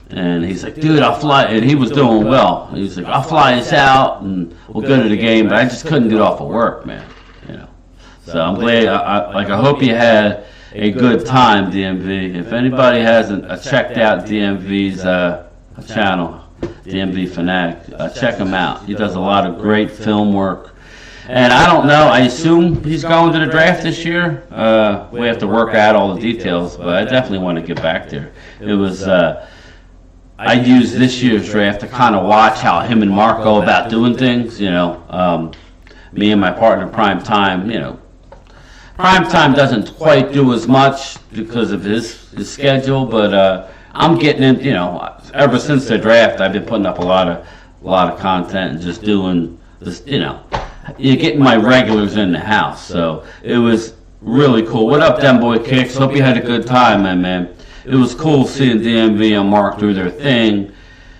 And he's like, dude, I'll fly. And he was doing well. He was like, I'll fly us out and we'll go to the game. But I just couldn't get off of work, man. So I'm glad. I hope you had a good time, DMV. If anybody hasn't checked out DMV's channel, DMV Fanatic, check him out. He does a lot of great film work. And I don't know, I assume he's going to the draft this year. We have to work out all the details, but I definitely want to get back there. It was, I used this year's draft to kind of watch how him and Mark go about doing things, me and my partner Prime Time, Prime Time doesn't quite do as much because of his schedule, but I'm getting in. Ever since the draft, I've been putting up a lot of content and just doing this. You're getting my regulars in the house, so it was really cool. What up, Dem Boy Kicks? Hope you had a good time, man. It was cool seeing DMV and Mark do their thing.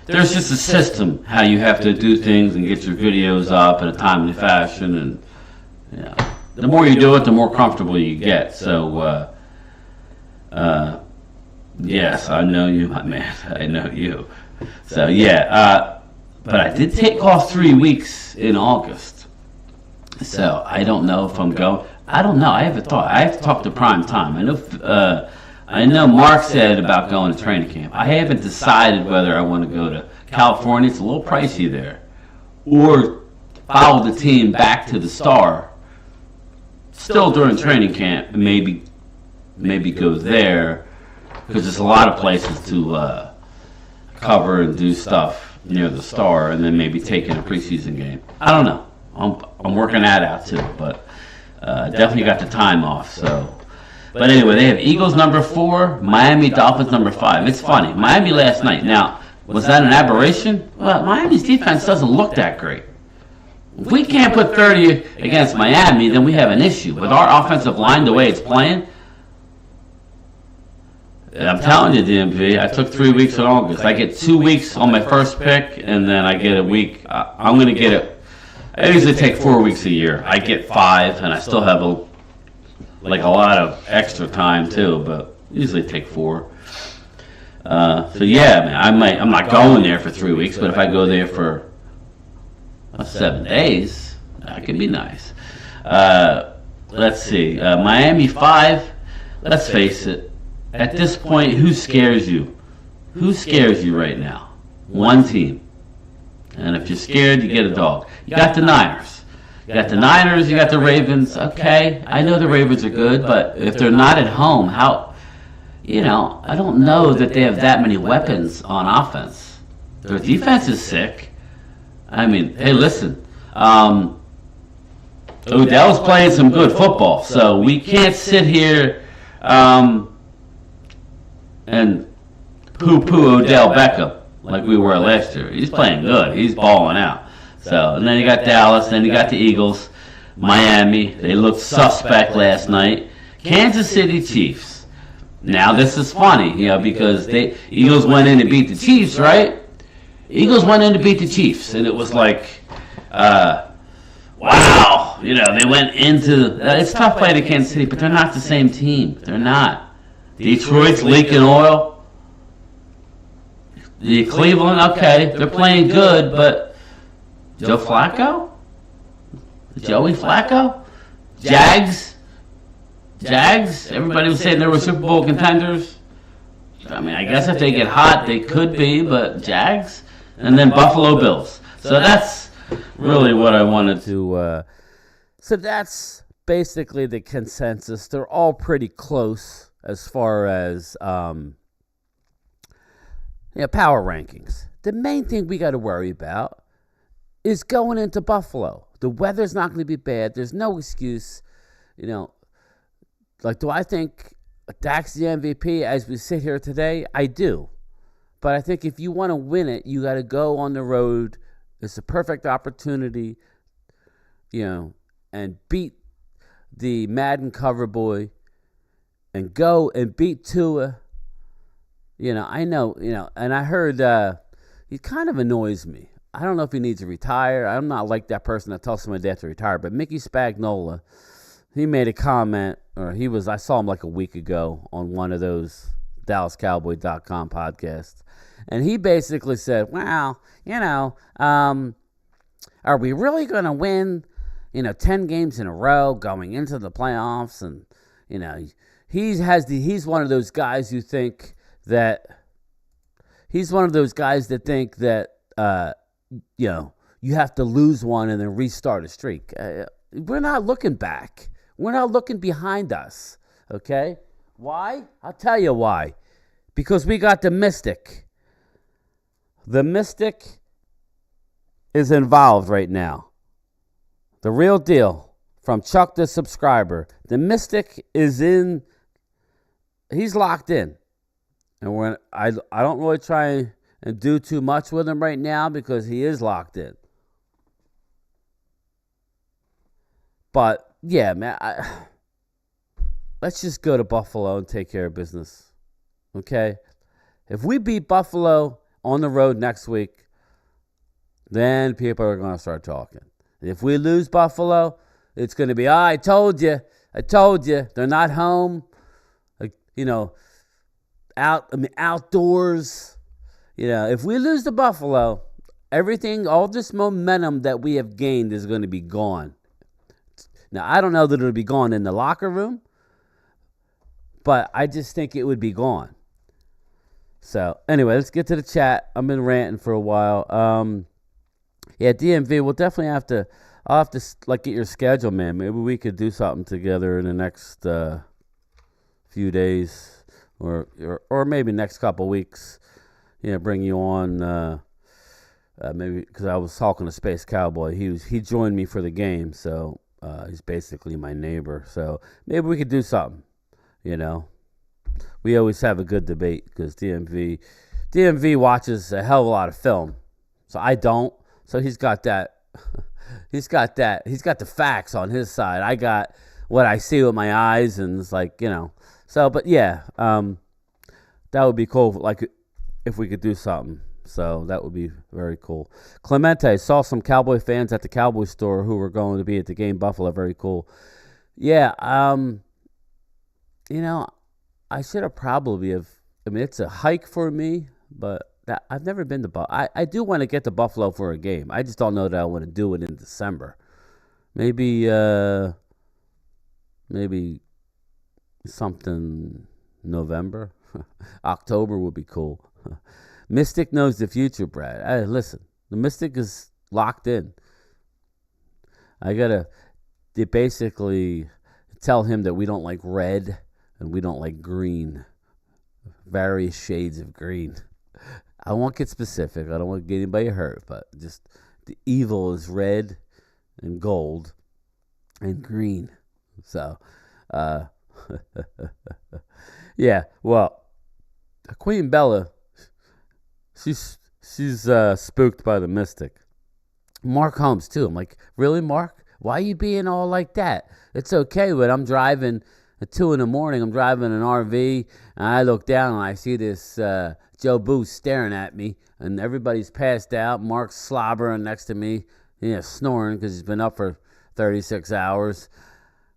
There's just a system how you have to do things and get your videos up in a timely fashion, and the more you do it, the more comfortable you get. So, yes, I know you, my man. I know you. So, yeah. But I did take off 3 weeks in August. So, I don't know if I'm going. I don't know. I haven't thought. I have to talk to Prime Time. I know Mark said about going to training camp. I haven't decided whether I want to go to California. It's a little pricey there. Or follow the team back to the Star. Still during training camp, and maybe go there, because there's a lot of places to cover and do stuff near the Star, and then maybe take in a preseason game. I don't know. I'm working that out too, but definitely got the time off. So, but anyway, they have Eagles number 4, Miami Dolphins number 5. It's funny. Miami last night. Now, was that an aberration? Well, Miami's defense doesn't look that great. If we can't put 30 against Miami, then we have an issue. With our offensive line, the way it's playing, I'm telling you, DMV, I took 3 weeks in August. I get 2 weeks on my first pick, and then I get a week. I'm going to get it. I usually take 4 weeks a year. I get 5, and I still have a lot of extra time, too, but usually take 4. So, yeah, man, I'm not going there for 3 weeks, but if I go there for 7 days, that could be nice. Let's see. Miami 5. Let's face it. At this point, who scares you? Who scares you right now? One team. And if you're scared, you get a dog. You got the Niners. You got the Niners, you got the Ravens. Okay, I know the Ravens are good, but if they're not at home, how? I don't know that they have that many weapons on offense. Their defense is sick. I mean, hey, listen. Odell's playing some good football, so we can't sit here and poo-poo Odell Beckham like we were last year. He's playing good. He's balling out. So, and then you got Dallas, then you got the Eagles, Miami. They looked suspect last night. Kansas City Chiefs. Now this is funny, because Eagles went in to beat the Chiefs, right? Eagles went in to beat the Chiefs, and it was like, wow. They went into. It's tough playing to Kansas City, but they're not the same team. They're not. Detroit's leaking oil. The Cleveland, okay, they're playing good, but Joe Flacco? Joey Flacco? Jags? Everybody was saying they were Super Bowl contenders. I mean, I guess if they get hot, they could be, but Jags? And then Buffalo Bills. So that's really what I wanted to... So that's basically the consensus. They're all pretty close as far as power rankings. The main thing we got to worry about is going into Buffalo. The weather's not going to be bad. There's no excuse. Do I think Dak's the MVP as we sit here today? I do. But I think if you want to win it, you got to go on the road. It's a perfect opportunity, and beat the Madden cover boy and go and beat Tua. I know, and I heard he kind of annoys me. I don't know if he needs to retire. I'm not like that person that tells somebody they have to retire. But Mickey Spagnola, he made a comment, I saw him like a week ago on one of those DallasCowboy.com podcasts. And he basically said, well, are we really going to win, 10 games in a row going into the playoffs? And, he's one of those guys who think that, you have to lose one and then restart a streak. We're not looking back. We're not looking behind us. Okay? Why? I'll tell you why. Because we got the Mystic. The Mystic is involved right now. The real deal from Chuck the Subscriber. The Mystic is in. He's locked in. And I don't really try and do too much with him right now because he is locked in. But, yeah, man, let's just go to Buffalo and take care of business. Okay? If we beat Buffalo on the road next week, then people are going to start talking. If we lose Buffalo, it's going to be, I told you, they're not home, outdoors. If we lose to Buffalo, everything, all this momentum that we have gained is going to be gone. Now, I don't know that it'll be gone in the locker room, but I just think it would be gone. So, anyway, let's get to the chat. I've been ranting for a while. DMV, we'll definitely I'll have to get your schedule, man. Maybe we could do something together in the next few days or maybe next couple weeks. Bring you on maybe because I was talking to Space Cowboy. He joined me for the game, so he's basically my neighbor. So maybe we could do something. We always have a good debate because DMV watches a hell of a lot of film, so I don't. So he's got that. He's got the facts on his side. I got what I see with my eyes, and it's So, but yeah, that would be cool. If we could do something. So that would be very cool. Clemente, saw some Cowboy fans at the Cowboy store who were going to be at the game. Buffalo, very cool. Yeah, I should have probably it's a hike for me, but I've never been to Buffalo. I do want to get to Buffalo for a game. I just don't know that I want to do it in December. Maybe something November. October would be cool. Mystic knows the future, Brad. Listen, the Mystic is locked in. They basically tell him that we don't like red and we don't like green. Various shades of green. I won't get specific. I don't want to get anybody hurt, but just the evil is red and gold and green. So, yeah. Well, Queen Bella, she's spooked by the mystic. Mark Holmes too. I'm like, really, Mark? Why you being all like that? It's okay, but I'm driving at 2 a.m. I'm driving an RV, and I look down and I see this Joe Booth staring at me, and everybody's passed out. Mark's slobbering next to me, snoring because he's been up for 36 hours.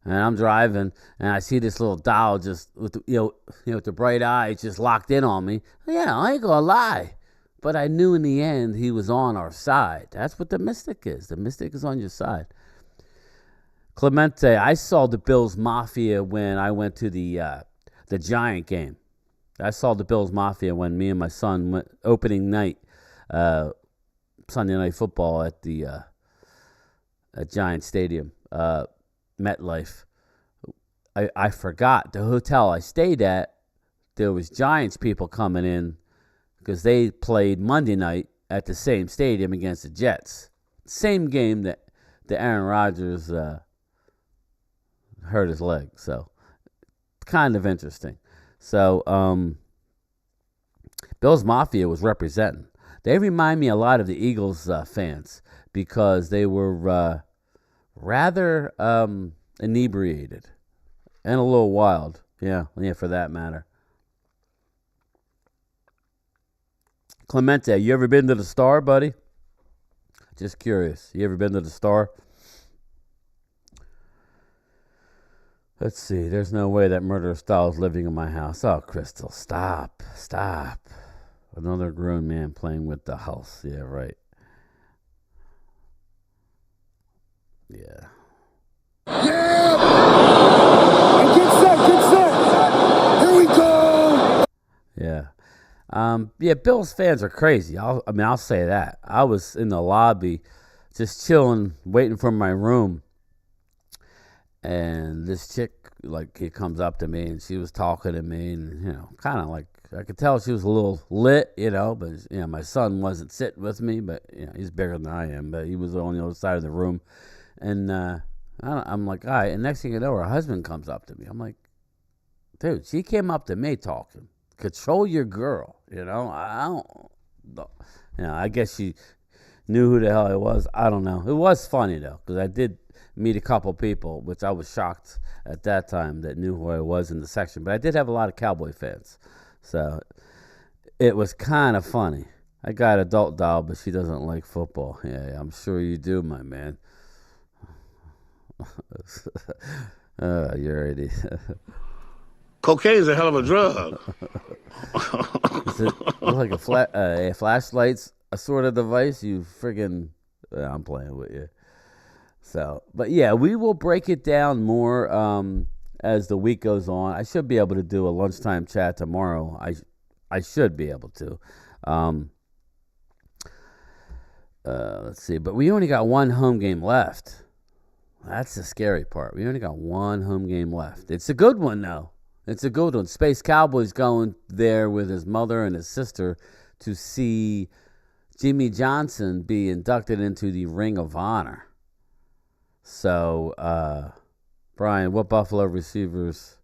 And I'm driving, and I see this little doll just with with the bright eyes just locked in on me. Yeah, I ain't gonna lie, but I knew in the end he was on our side. That's what the mystic is. The mystic is on your side. Clemente, I saw the Bills Mafia when I went to the Giant game. I saw the Bills Mafia when me and my son went opening night, Sunday Night Football at the at Giant Stadium, MetLife. I forgot the hotel I stayed at. There was Giants people coming in because they played Monday night at the same stadium against the Jets. Same game that the Aaron Rodgers hurt his leg. So kind of interesting. So Bills Mafia was representing. They remind me a lot of the Eagles fans because they were rather inebriated and a little wild. Yeah, for that matter. Clemente, you ever been to the Star, buddy? Just curious. You ever been to the Star? Let's see. There's no way that murderer style is living in my house. Oh, Crystal, stop. Another grown man playing with the house. Yeah, right. Yeah. Get set. Here we go. Yeah. Bills fans are crazy. I'll say that. I was in the lobby just chilling, waiting for my room. And this chick, he comes up to me and she was talking to me and, kind of like, I could tell she was a little lit, but, my son wasn't sitting with me, but, he's bigger than I am, but he was on the other side of the room. And I'm like, all right. And next thing you know, her husband comes up to me. I'm like, dude, she came up to me talking. Control your girl, I guess she knew who the hell I was. I don't know. It was funny, though, because I did meet a couple people, which I was shocked at that time that knew who I was in the section. But I did have a lot of Cowboy fans. So it was kind of funny. I got an adult doll, but she doesn't like football. Yeah, I'm sure you do, my man. You already. Cocaine is a hell of a drug. Is it like a flashlight's a sort of device? You friggin'. I'm playing with you. So, but yeah, we will break it down more as the week goes on. I should be able to do a lunchtime chat tomorrow. I should be able to. Let's see, but we only got one home game left. That's the scary part. We only got one home game left. It's a good one, though. It's a good one. Space Cowboy's going there with his mother and his sister to see Jimmy Johnson be inducted into the Ring of Honor. So, Brian, what Buffalo receivers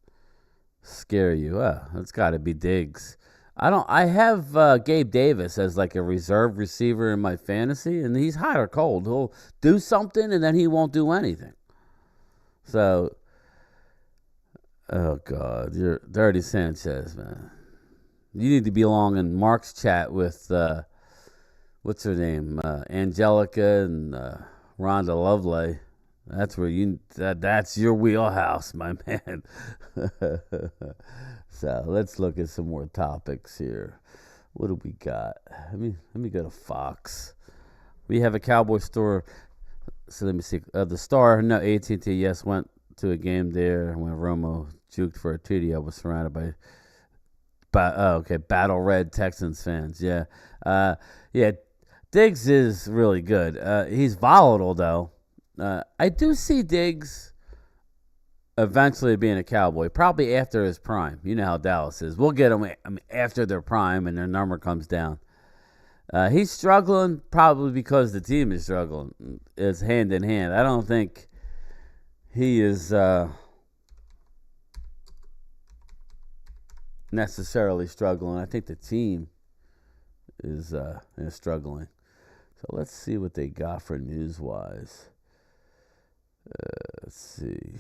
scare you? It's got to be Diggs. I have Gabe Davis as like a reserve receiver in my fantasy, and he's hot or cold. He'll do something, and then he won't do anything. So, oh, God, you're Dirty Sanchez, man. You need to belong in Mark's chat with, what's her name, Angelica and Rhonda Lovelace. That's where that's your wheelhouse, my man. So let's look at some more topics here. What do we got? Let me go to Fox. We have a Cowboy store. So let me see. The Star, no, AT&T, yes, went to a game there when Romo juked for a TD. I was surrounded by Battle Red Texans fans. Yeah. Diggs is really good. He's volatile, though. I do see Diggs eventually being a Cowboy, probably after his prime. You know how Dallas is. We'll get him after their prime and their number comes down. He's struggling probably because the team is struggling. It's hand in hand. I don't think he is necessarily struggling. I think the team is struggling. So let's see what they got for news-wise. Let's see.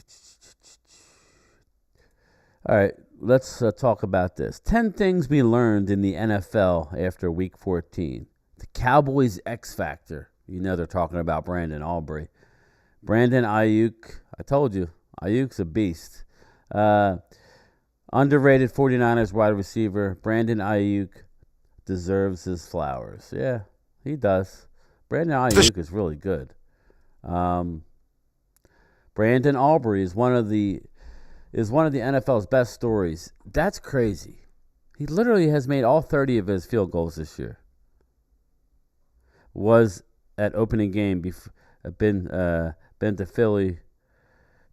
All right, let's talk about this. 10 things we learned in the NFL after Week 14. The Cowboys' X Factor. You know they're talking about Brandon Aubrey. Brandon Ayuk. I told you, Ayuk's a beast. Underrated 49ers wide receiver. Brandon Ayuk deserves his flowers. Yeah, he does. Brandon Ayuk is really good. Brandon Aubrey is one of the NFL's best stories. That's crazy. He literally has made all 30 of his field goals this year. Was at opening game. Been to Philly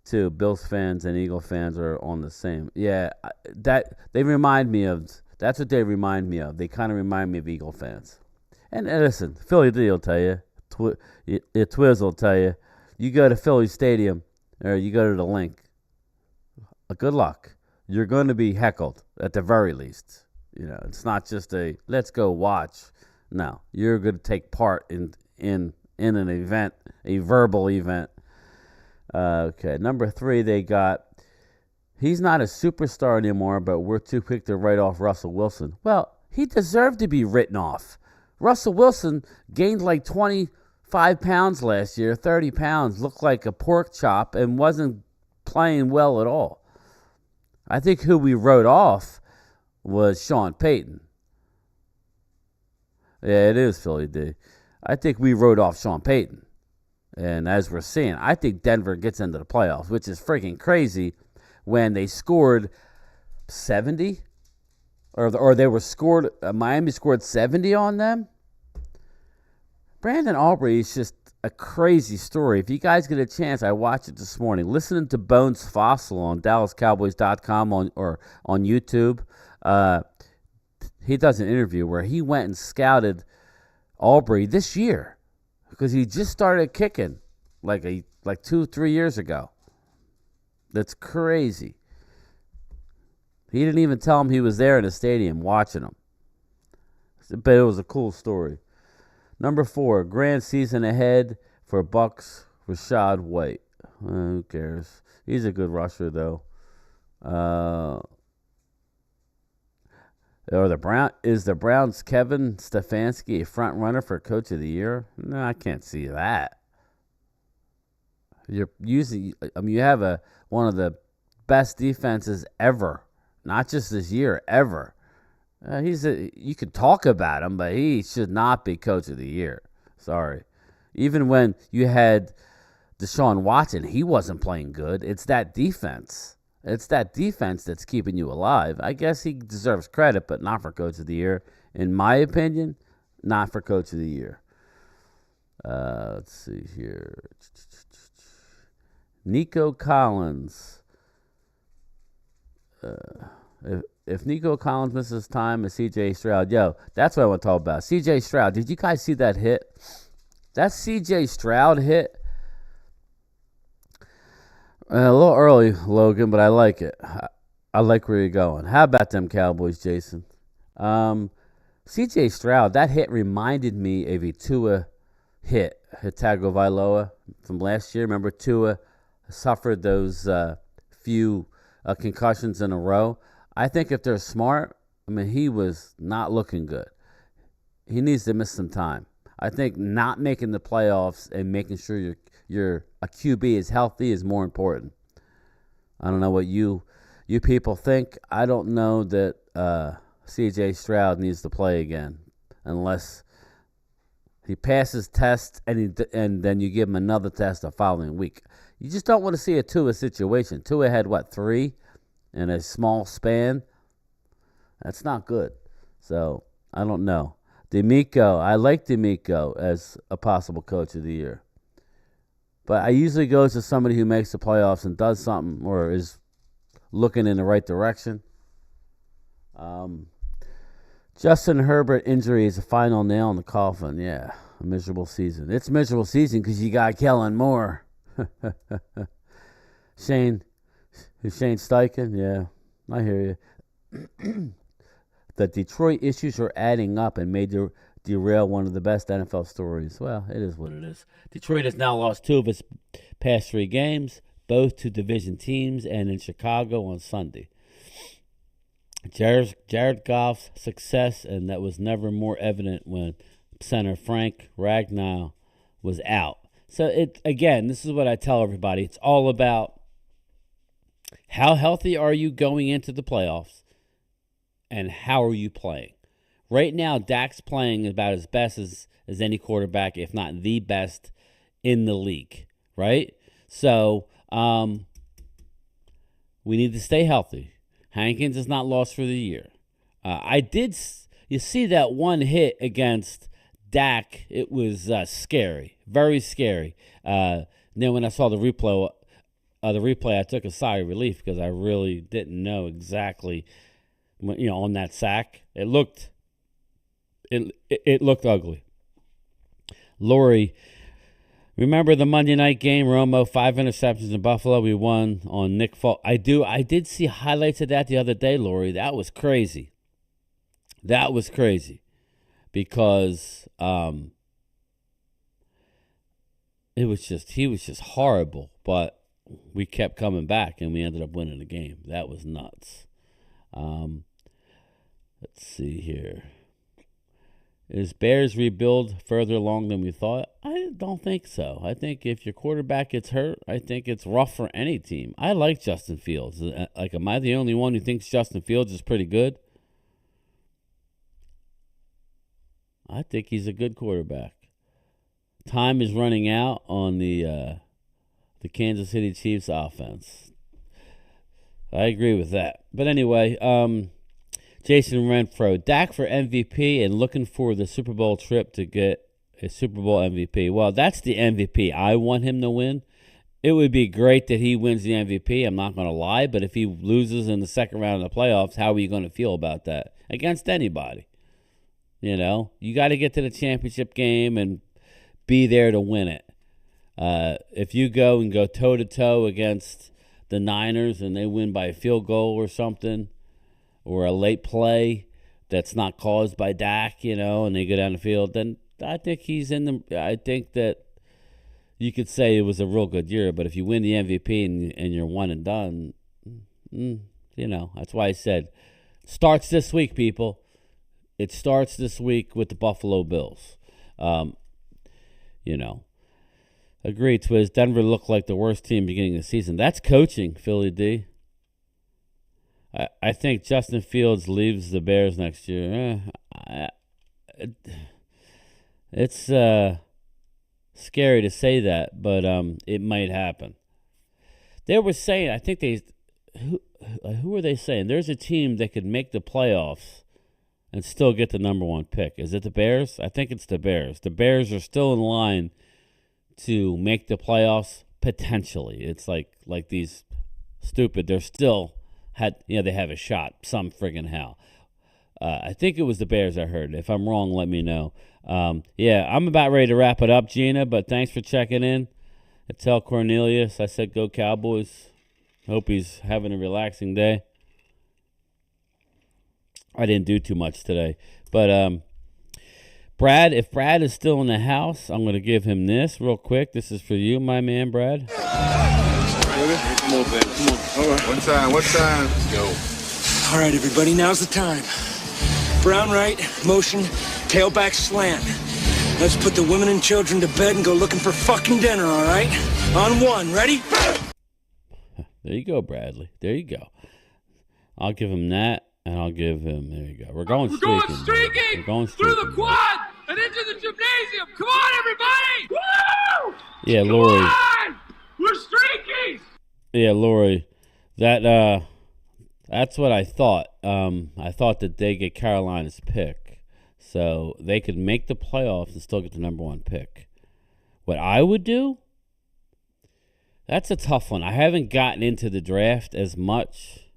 too. Bills fans and Eagle fans are on the same. Yeah, that they remind me of. That's what they remind me of. They kind of remind me of Eagle fans. And listen, Philly D will tell you. Twiz will tell you. You go to Philly Stadium or you go to the Link. Good luck. You're going to be heckled at the very least. You know, it's not just a let's go watch. No, you're going to take part in an event, a verbal event. Okay, number 3, they got. He's not a superstar anymore, but we're too quick to write off Russell Wilson. Well, he deserved to be written off. Russell Wilson gained like 25 pounds last year, 30 pounds, looked like a pork chop, and wasn't playing well at all. I think who we wrote off was Sean Payton. Yeah, it is Philly D. I think we wrote off Sean Payton. And as we're seeing, I think Denver gets into the playoffs, which is freaking crazy when they scored 70 or they were scored, Miami scored 70 on them. Brandon Aubrey is just a crazy story. If you guys get a chance, I watched it this morning. Listening to Bones Fossil on DallasCowboys.com or on YouTube. He does an interview where he went and scouted Aubrey this year because he just started kicking like 2-3 years ago. That's crazy. He didn't even tell him he was there in the stadium watching him. But it was a cool story. Number 4, grand season ahead for Bucks Rachaad White. Who cares? He's a good rusher though. Or is the Browns' Kevin Stefanski a front runner for Coach of the Year? No, I can't see that. You have one of the best defenses ever, not just this year, ever. You could talk about him, but he should not be Coach of the Year. Sorry. Even when you had Deshaun Watson, he wasn't playing good. It's that defense. It's that defense that's keeping you alive. I guess he deserves credit, but not for Coach of the Year. In my opinion, not for Coach of the Year. Let's see here. Nico Collins. If Nico Collins misses time, it's C.J. Stroud. Yo, that's what I want to talk about. C.J. Stroud. Did you guys see that hit? That C.J. Stroud hit. A little early, Logan, but I like it. I like where you're going. How about them Cowboys, Jason? C.J. Stroud, that hit reminded me of a Tua hit, Tagovailoa from last year. Remember Tua suffered those few concussions in a row? I think if they're smart, he was not looking good. He needs to miss some time. I think not making the playoffs and making sure your a QB is healthy is more important. I don't know what you people think. I don't know that C.J. Stroud needs to play again unless he passes tests and then you give him another test the following week. You just don't want to see a Tua situation. Tua had 3 in a small span. That's not good. So I don't know. D'Amico, I like D'Amico as a possible Coach of the Year. But I usually go to somebody who makes the playoffs and does something or is looking in the right direction. Justin Herbert injury is the final nail in the coffin. Yeah, a miserable season. It's a miserable season because you got Kellen Moore. Shane Steichen? Yeah, I hear you. The Detroit issues are adding up and may derail one of the best NFL stories. Well, it is what it is. Detroit has now lost 2 of its past 3 games, both to division teams and in Chicago on Sunday. Jared Goff's success, and that was never more evident when center Frank Ragnow was out. So, this is what I tell everybody. It's all about how healthy are you going into the playoffs and how are you playing. Right now, Dak's playing about as best as any quarterback, if not the best in the league, right? So, we need to stay healthy. Hankins is not lost for the year. You see that one hit against Dak, it was scary, very scary. Then when I saw the replay, I took a sigh of relief because I really didn't know exactly, on that sack. It looked ugly. Lori, remember the Monday night game? Romo, 5 interceptions in Buffalo. We won on Nick Folk. I did see highlights of that the other day, Lori. That was crazy. Because he was just horrible. But we kept coming back and we ended up winning the game. That was nuts. Let's see here. Is Bears rebuild further along than we thought? I don't think so. I think if your quarterback gets hurt, I think it's rough for any team. I like Justin Fields. Am I the only one who thinks Justin Fields is pretty good? I think he's a good quarterback. Time is running out on the Kansas City Chiefs offense. I agree with that. But anyway, Jason Renfro, Dak for MVP and looking for the Super Bowl trip to get a Super Bowl MVP. Well, that's the MVP. I want him to win. It would be great that he wins the MVP. I'm not going to lie. But if he loses in the second round of the playoffs, how are you going to feel about that? Against anybody. You got to get to the championship game and be there to win it. If you go toe-to-toe against the Niners and they win by a field goal or something, or a late play that's not caused by Dak, and they go down the field, then I think I think that you could say it was a real good year. But if you win the MVP and you're one and done, that's why I said starts this week, people. It starts this week with the Buffalo Bills. Agreed, Twiz. Denver looked like the worst team beginning of the season. That's coaching, Philly D. I think Justin Fields leaves the Bears next year. It's scary to say that, but it might happen. They were saying, I think who were they saying? There's a team that could make the playoffs and still get the number 1 pick. Is it the Bears? I think it's the Bears. The Bears are still in line to make the playoffs potentially. It's like these stupid. They're still they have a shot some friggin' how. I think it was the Bears I heard. If I'm wrong, let me know. I'm about ready to wrap it up, Gina, but thanks for checking in. I tell Cornelius I said go Cowboys. Hope he's having a relaxing day. I didn't do too much today. But Brad, if Brad is still in the house, I'm going to give him this real quick. This is for you, my man, Brad. Come on, man. Come on. All right. What time? Let's go. All right, everybody, now's the time. Brown right, motion, tailback slant. Let's put the women and children to bed and go looking for fucking dinner, all right? On 1, ready? There you go, Bradley. There you go. I'll give him that. And I'll give him, there you go. We're going streaking. We're going streaking. Through the quad and into the gymnasium. Come on, everybody. Woo! Yeah, Lori. Come on! We're streaking. Yeah, Lori. That's what I thought. I thought that they get Carolina's pick. So they could make the playoffs and still get the number 1 pick. What I would do That's a tough one. I haven't gotten into the draft as much.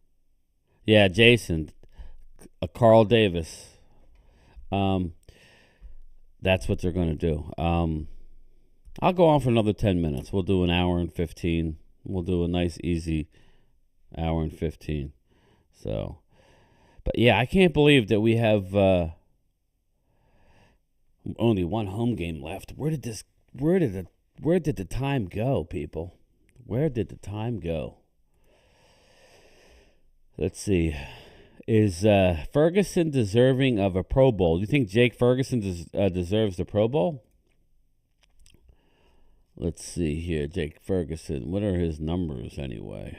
Yeah, Jason, Carl Davis. That's what they're going to do. I'll go on for another 10 minutes. We'll do an hour and 15. We'll do a nice, easy hour and 15. So, but yeah, I can't believe that we have only one home game left. Where did the time go, people? Where did the time go? Let's see. Is Ferguson deserving of a Pro Bowl? Do you think Jake Ferguson deserves the Pro Bowl? Let's see here. Jake Ferguson. What are his numbers anyway?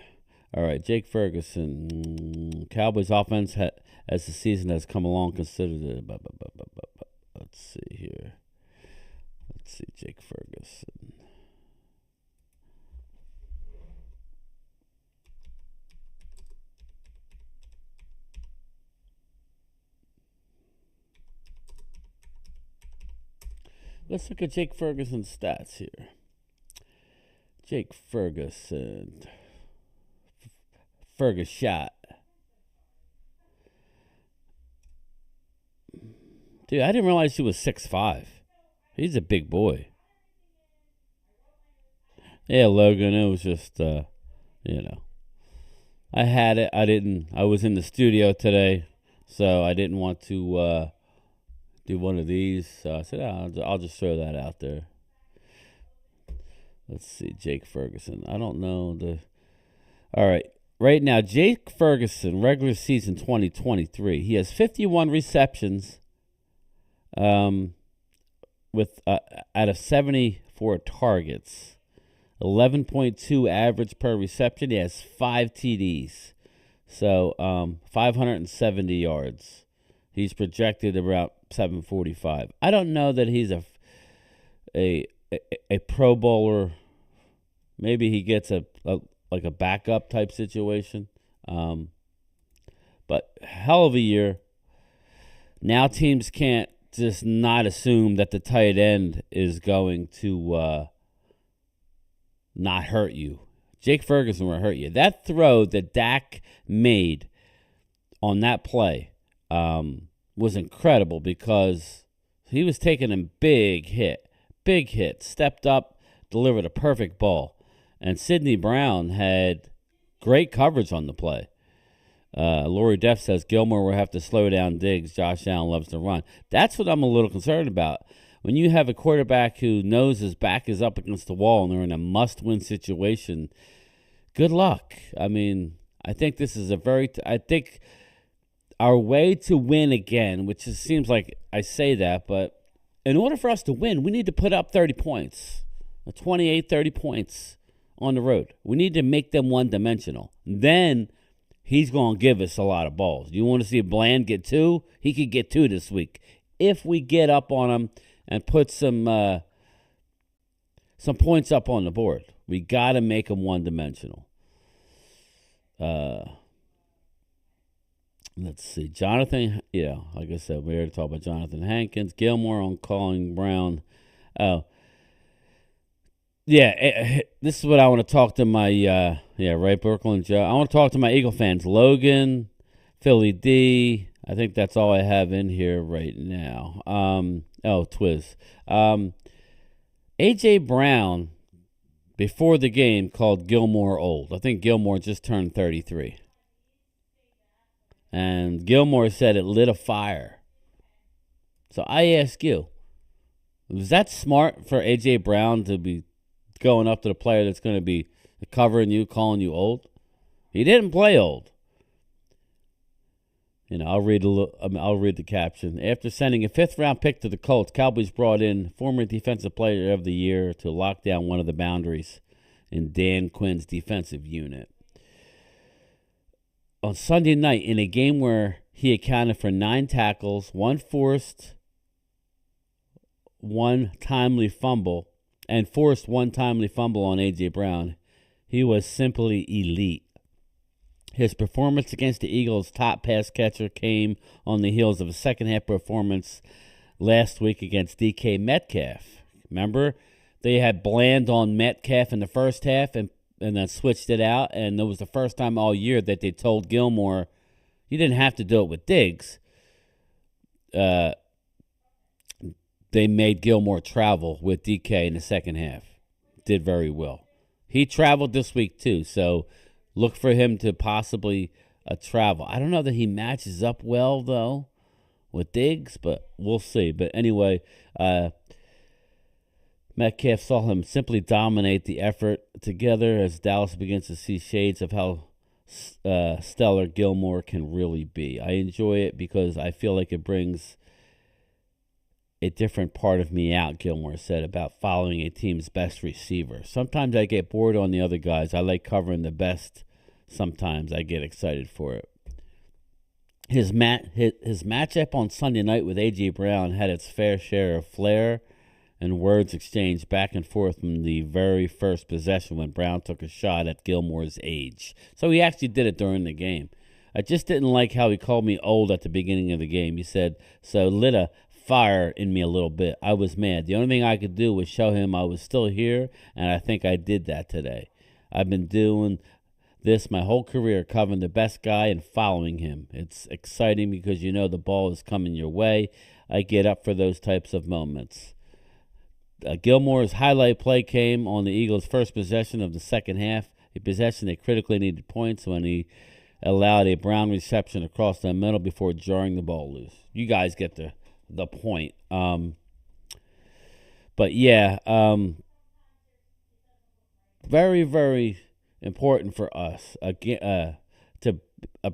All right, Jake Ferguson. Cowboys offense, as the season has come along, considered it. Let's see here. Let's see, Jake Ferguson. Let's look at Jake Ferguson's stats here. Jake Ferguson. Fergus shot. Dude, I didn't realize he was 6'5". He's a big boy. Yeah, Logan, it was just, I had it. I was in the studio today, so I didn't want to do one of these. So I said, I'll just throw that out there. Let's see, Jake Ferguson. I don't know all right. Right now, Jake Ferguson, regular season 2023. He has 51 receptions with out of 74 targets. 11.2 average per reception. He has 5 TDs. So 570 yards. He's projected around 745. I don't know that he's a Pro Bowler. Maybe he gets a backup type situation. But hell of a year. Now teams can't just not assume that the tight end is going to not hurt you. Jake Ferguson will hurt you. That throw that Dak made on that play was incredible because he was taking a big hit, stepped up, delivered a perfect ball. And Sidney Brown had great coverage on the play. Lori Def says Gilmore will have to slow down Diggs. Josh Allen loves to run. That's what I'm a little concerned about. When you have a quarterback who knows his back is up against the wall and they're in a must-win situation, good luck. I mean, I think this is I think our way to win again, which seems like I say that, but in order for us to win, we need to put up 30 points, 28, 30 points on the road. We need to make them one-dimensional. Then he's going to give us a lot of balls. You want to see Bland get 2? He could get 2 this week. If we get up on him and put some points up on the board, we got to make them one-dimensional. Let's see. Jonathan, like I said, we already talked about Jonathan Hankins. Gilmore on calling Brown. This is what I want to talk to my, right, Brooklyn Joe. I want to talk to my Eagle fans. Logan, Philly D. I think that's all I have in here right now. Twiz. A.J. Brown, before the game, called Gilmore old. I think Gilmore just turned 33. And Gilmore said it lit a fire. So I ask you, was that smart for A.J. Brown to be going up to the player that's going to be covering you, calling you old? He didn't play old. I'll read the caption. After sending a 5th-round pick to the Colts, Cowboys brought in former Defensive Player of the Year to lock down one of the boundaries in Dan Quinn's defensive unit. On Sunday night, in a game where he accounted for 9 tackles, 1 forced, 1 timely fumble, and forced 1 timely fumble on A.J. Brown, he was simply elite. His performance against the Eagles' top pass catcher came on the heels of a second-half performance last week against DK Metcalf. Remember? They had Bland on Metcalf in the first half, and and then switched it out. And it was the first time all year that they told Gilmore, you didn't have to do it with Diggs. They made Gilmore travel with DK in the second half. Did very well. He traveled this week too, so look for him to possibly travel. I don't know that he matches up well, though, with Diggs, but we'll see. But anyway, Metcalf saw him simply dominate the effort together as Dallas begins to see shades of how stellar Gilmore can really be. I enjoy it because I feel like it brings a different part of me out, Gilmore said, about following a team's best receiver. Sometimes I get bored on the other guys. I like covering the best. Sometimes I get excited for it. His matchup on Sunday night with A.J. Brown had its fair share of flair and words exchanged back and forth from the very first possession when Brown took a shot at Gilmore's age. So he actually did it during the game. I just didn't like how he called me old at the beginning of the game. He said, so lit a fire in me a little bit. I was mad. The only thing I could do was show him I was still here, and I think I did that today. I've been doing this my whole career, covering the best guy and following him. It's exciting because you know the ball is coming your way. I get up for those types of moments. Gilmore's highlight play came on the Eagles' first possession of the second half, a possession that critically needed points when he allowed a Brown reception across the middle before jarring the ball loose. You guys get the point. But yeah, very, very important for us to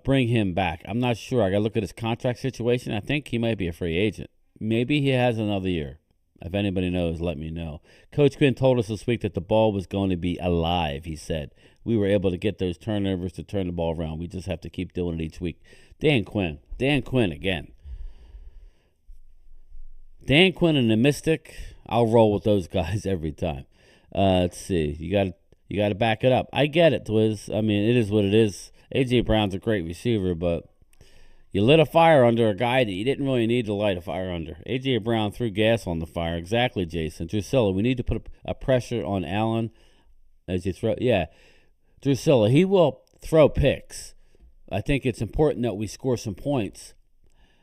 bring him back. I'm not sure. I got to look at his contract situation. I think he might be a free agent. Maybe he has another year. If anybody knows, let me know. Coach Quinn told us this week that the ball was going to be alive, he said. We were able to get those turnovers to turn the ball around. We just have to keep doing it each week. Dan Quinn again. Dan Quinn and the Mystic, I'll roll with those guys every time. Let's see. You got to back it up. I get it, Twiz. I mean, it is what it is. A.J. Brown's a great receiver, but you lit a fire under a guy that you didn't really need to light a fire under. A.J. Brown threw gas on the fire. Exactly, Jason. Drusilla, we need to put a pressure on Allen as you throw. Yeah, Drusilla, he will throw picks. I think it's important that we score some points,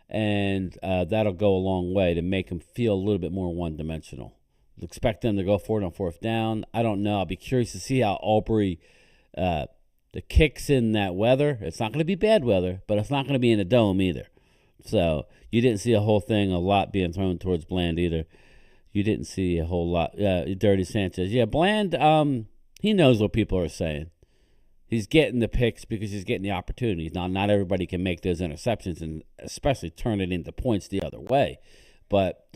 and that'll go a long way to make him feel a little bit more one-dimensional. Expect them to go for it on fourth down. I don't know. I'll be curious to see how Aubrey the kicks in that weather. It's not going to be bad weather, but it's not going to be in a dome either. So you didn't see a lot being thrown towards Bland either. You didn't see a whole lot. Dirty Sanchez. Yeah, Bland, he knows what people are saying. He's getting the picks because he's getting the opportunities. Now, not everybody can make those interceptions and especially turn it into points the other way. But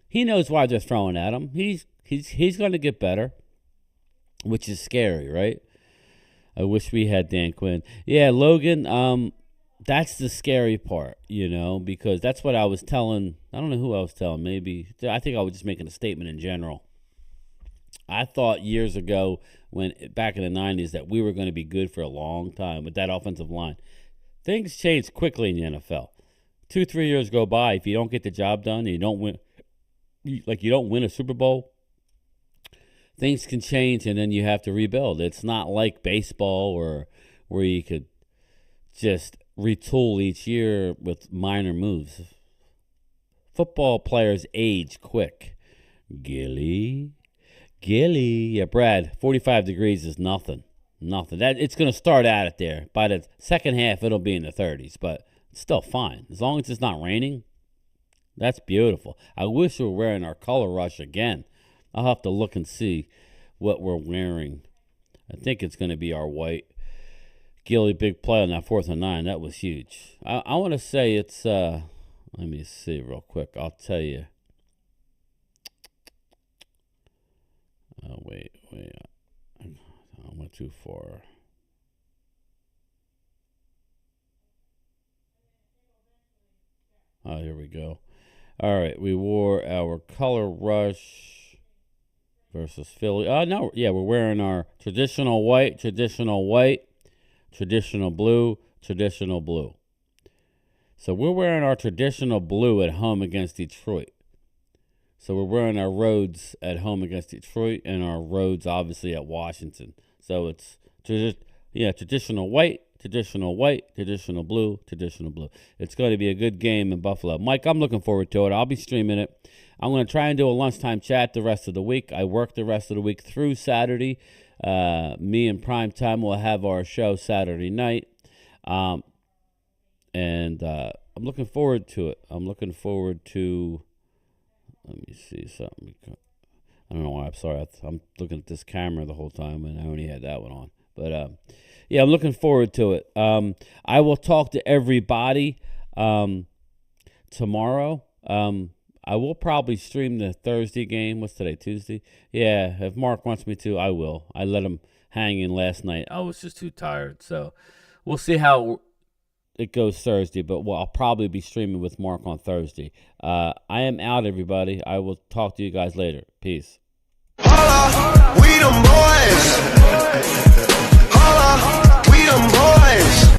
he knows why they're throwing at him. He's going to get better, which is scary, right? I wish we had Dan Quinn. Yeah, Logan, that's the scary part, because that's what I was telling. I don't know who I was telling. Maybe I think I was just making a statement in general. I thought years ago, back in the 90s, that we were going to be good for a long time with that offensive line. Things change quickly in the NFL. 2-3 years go by. If you don't get the job done, and you don't win a Super Bowl, things can change, and then you have to rebuild. It's not like baseball or where you could just retool each year with minor moves. Football players age quick. Gilly. Yeah, Brad, 45 degrees is nothing. It's going to start out at there. By the second half, it'll be in the 30s, but it's still fine. As long as it's not raining, that's beautiful. I wish we were wearing our color rush again. I'll have to look and see what we're wearing. I think it's going to be our white. Gilly, big play on that 4th and 9. That was huge. I want to say it's, let me see real quick. I'll tell you. Wait. I went too far. Oh, here we go. All right, we wore our color rush versus Philly. No, yeah, we're wearing our traditional white, traditional blue. So we're wearing our traditional blue at home against Detroit. So we're wearing our roads at home against Detroit and our roads, obviously, at Washington. So it's traditional white, traditional white, traditional blue, traditional blue. It's going to be a good game in Buffalo. Mike, I'm looking forward to it. I'll be streaming it. I'm going to try and do a lunchtime chat the rest of the week. I work the rest of the week through Saturday. Me and Primetime will have our show Saturday night. And I'm looking forward to it. I'm looking forward to, let me see something. I don't know why. I'm sorry. I'm looking at this camera the whole time, and I only had that one on. But, yeah, I'm looking forward to it. I will talk to everybody tomorrow. I will probably stream the Thursday game. What's today, Tuesday? Yeah, if Mark wants me to, I will. I let him hang in last night. I was just too tired, so we'll see how it goes Thursday. But I'll probably be streaming with Mark on Thursday. I am out, everybody. I will talk to you guys later. Peace. Holla, we them boys. Holla, we them boys.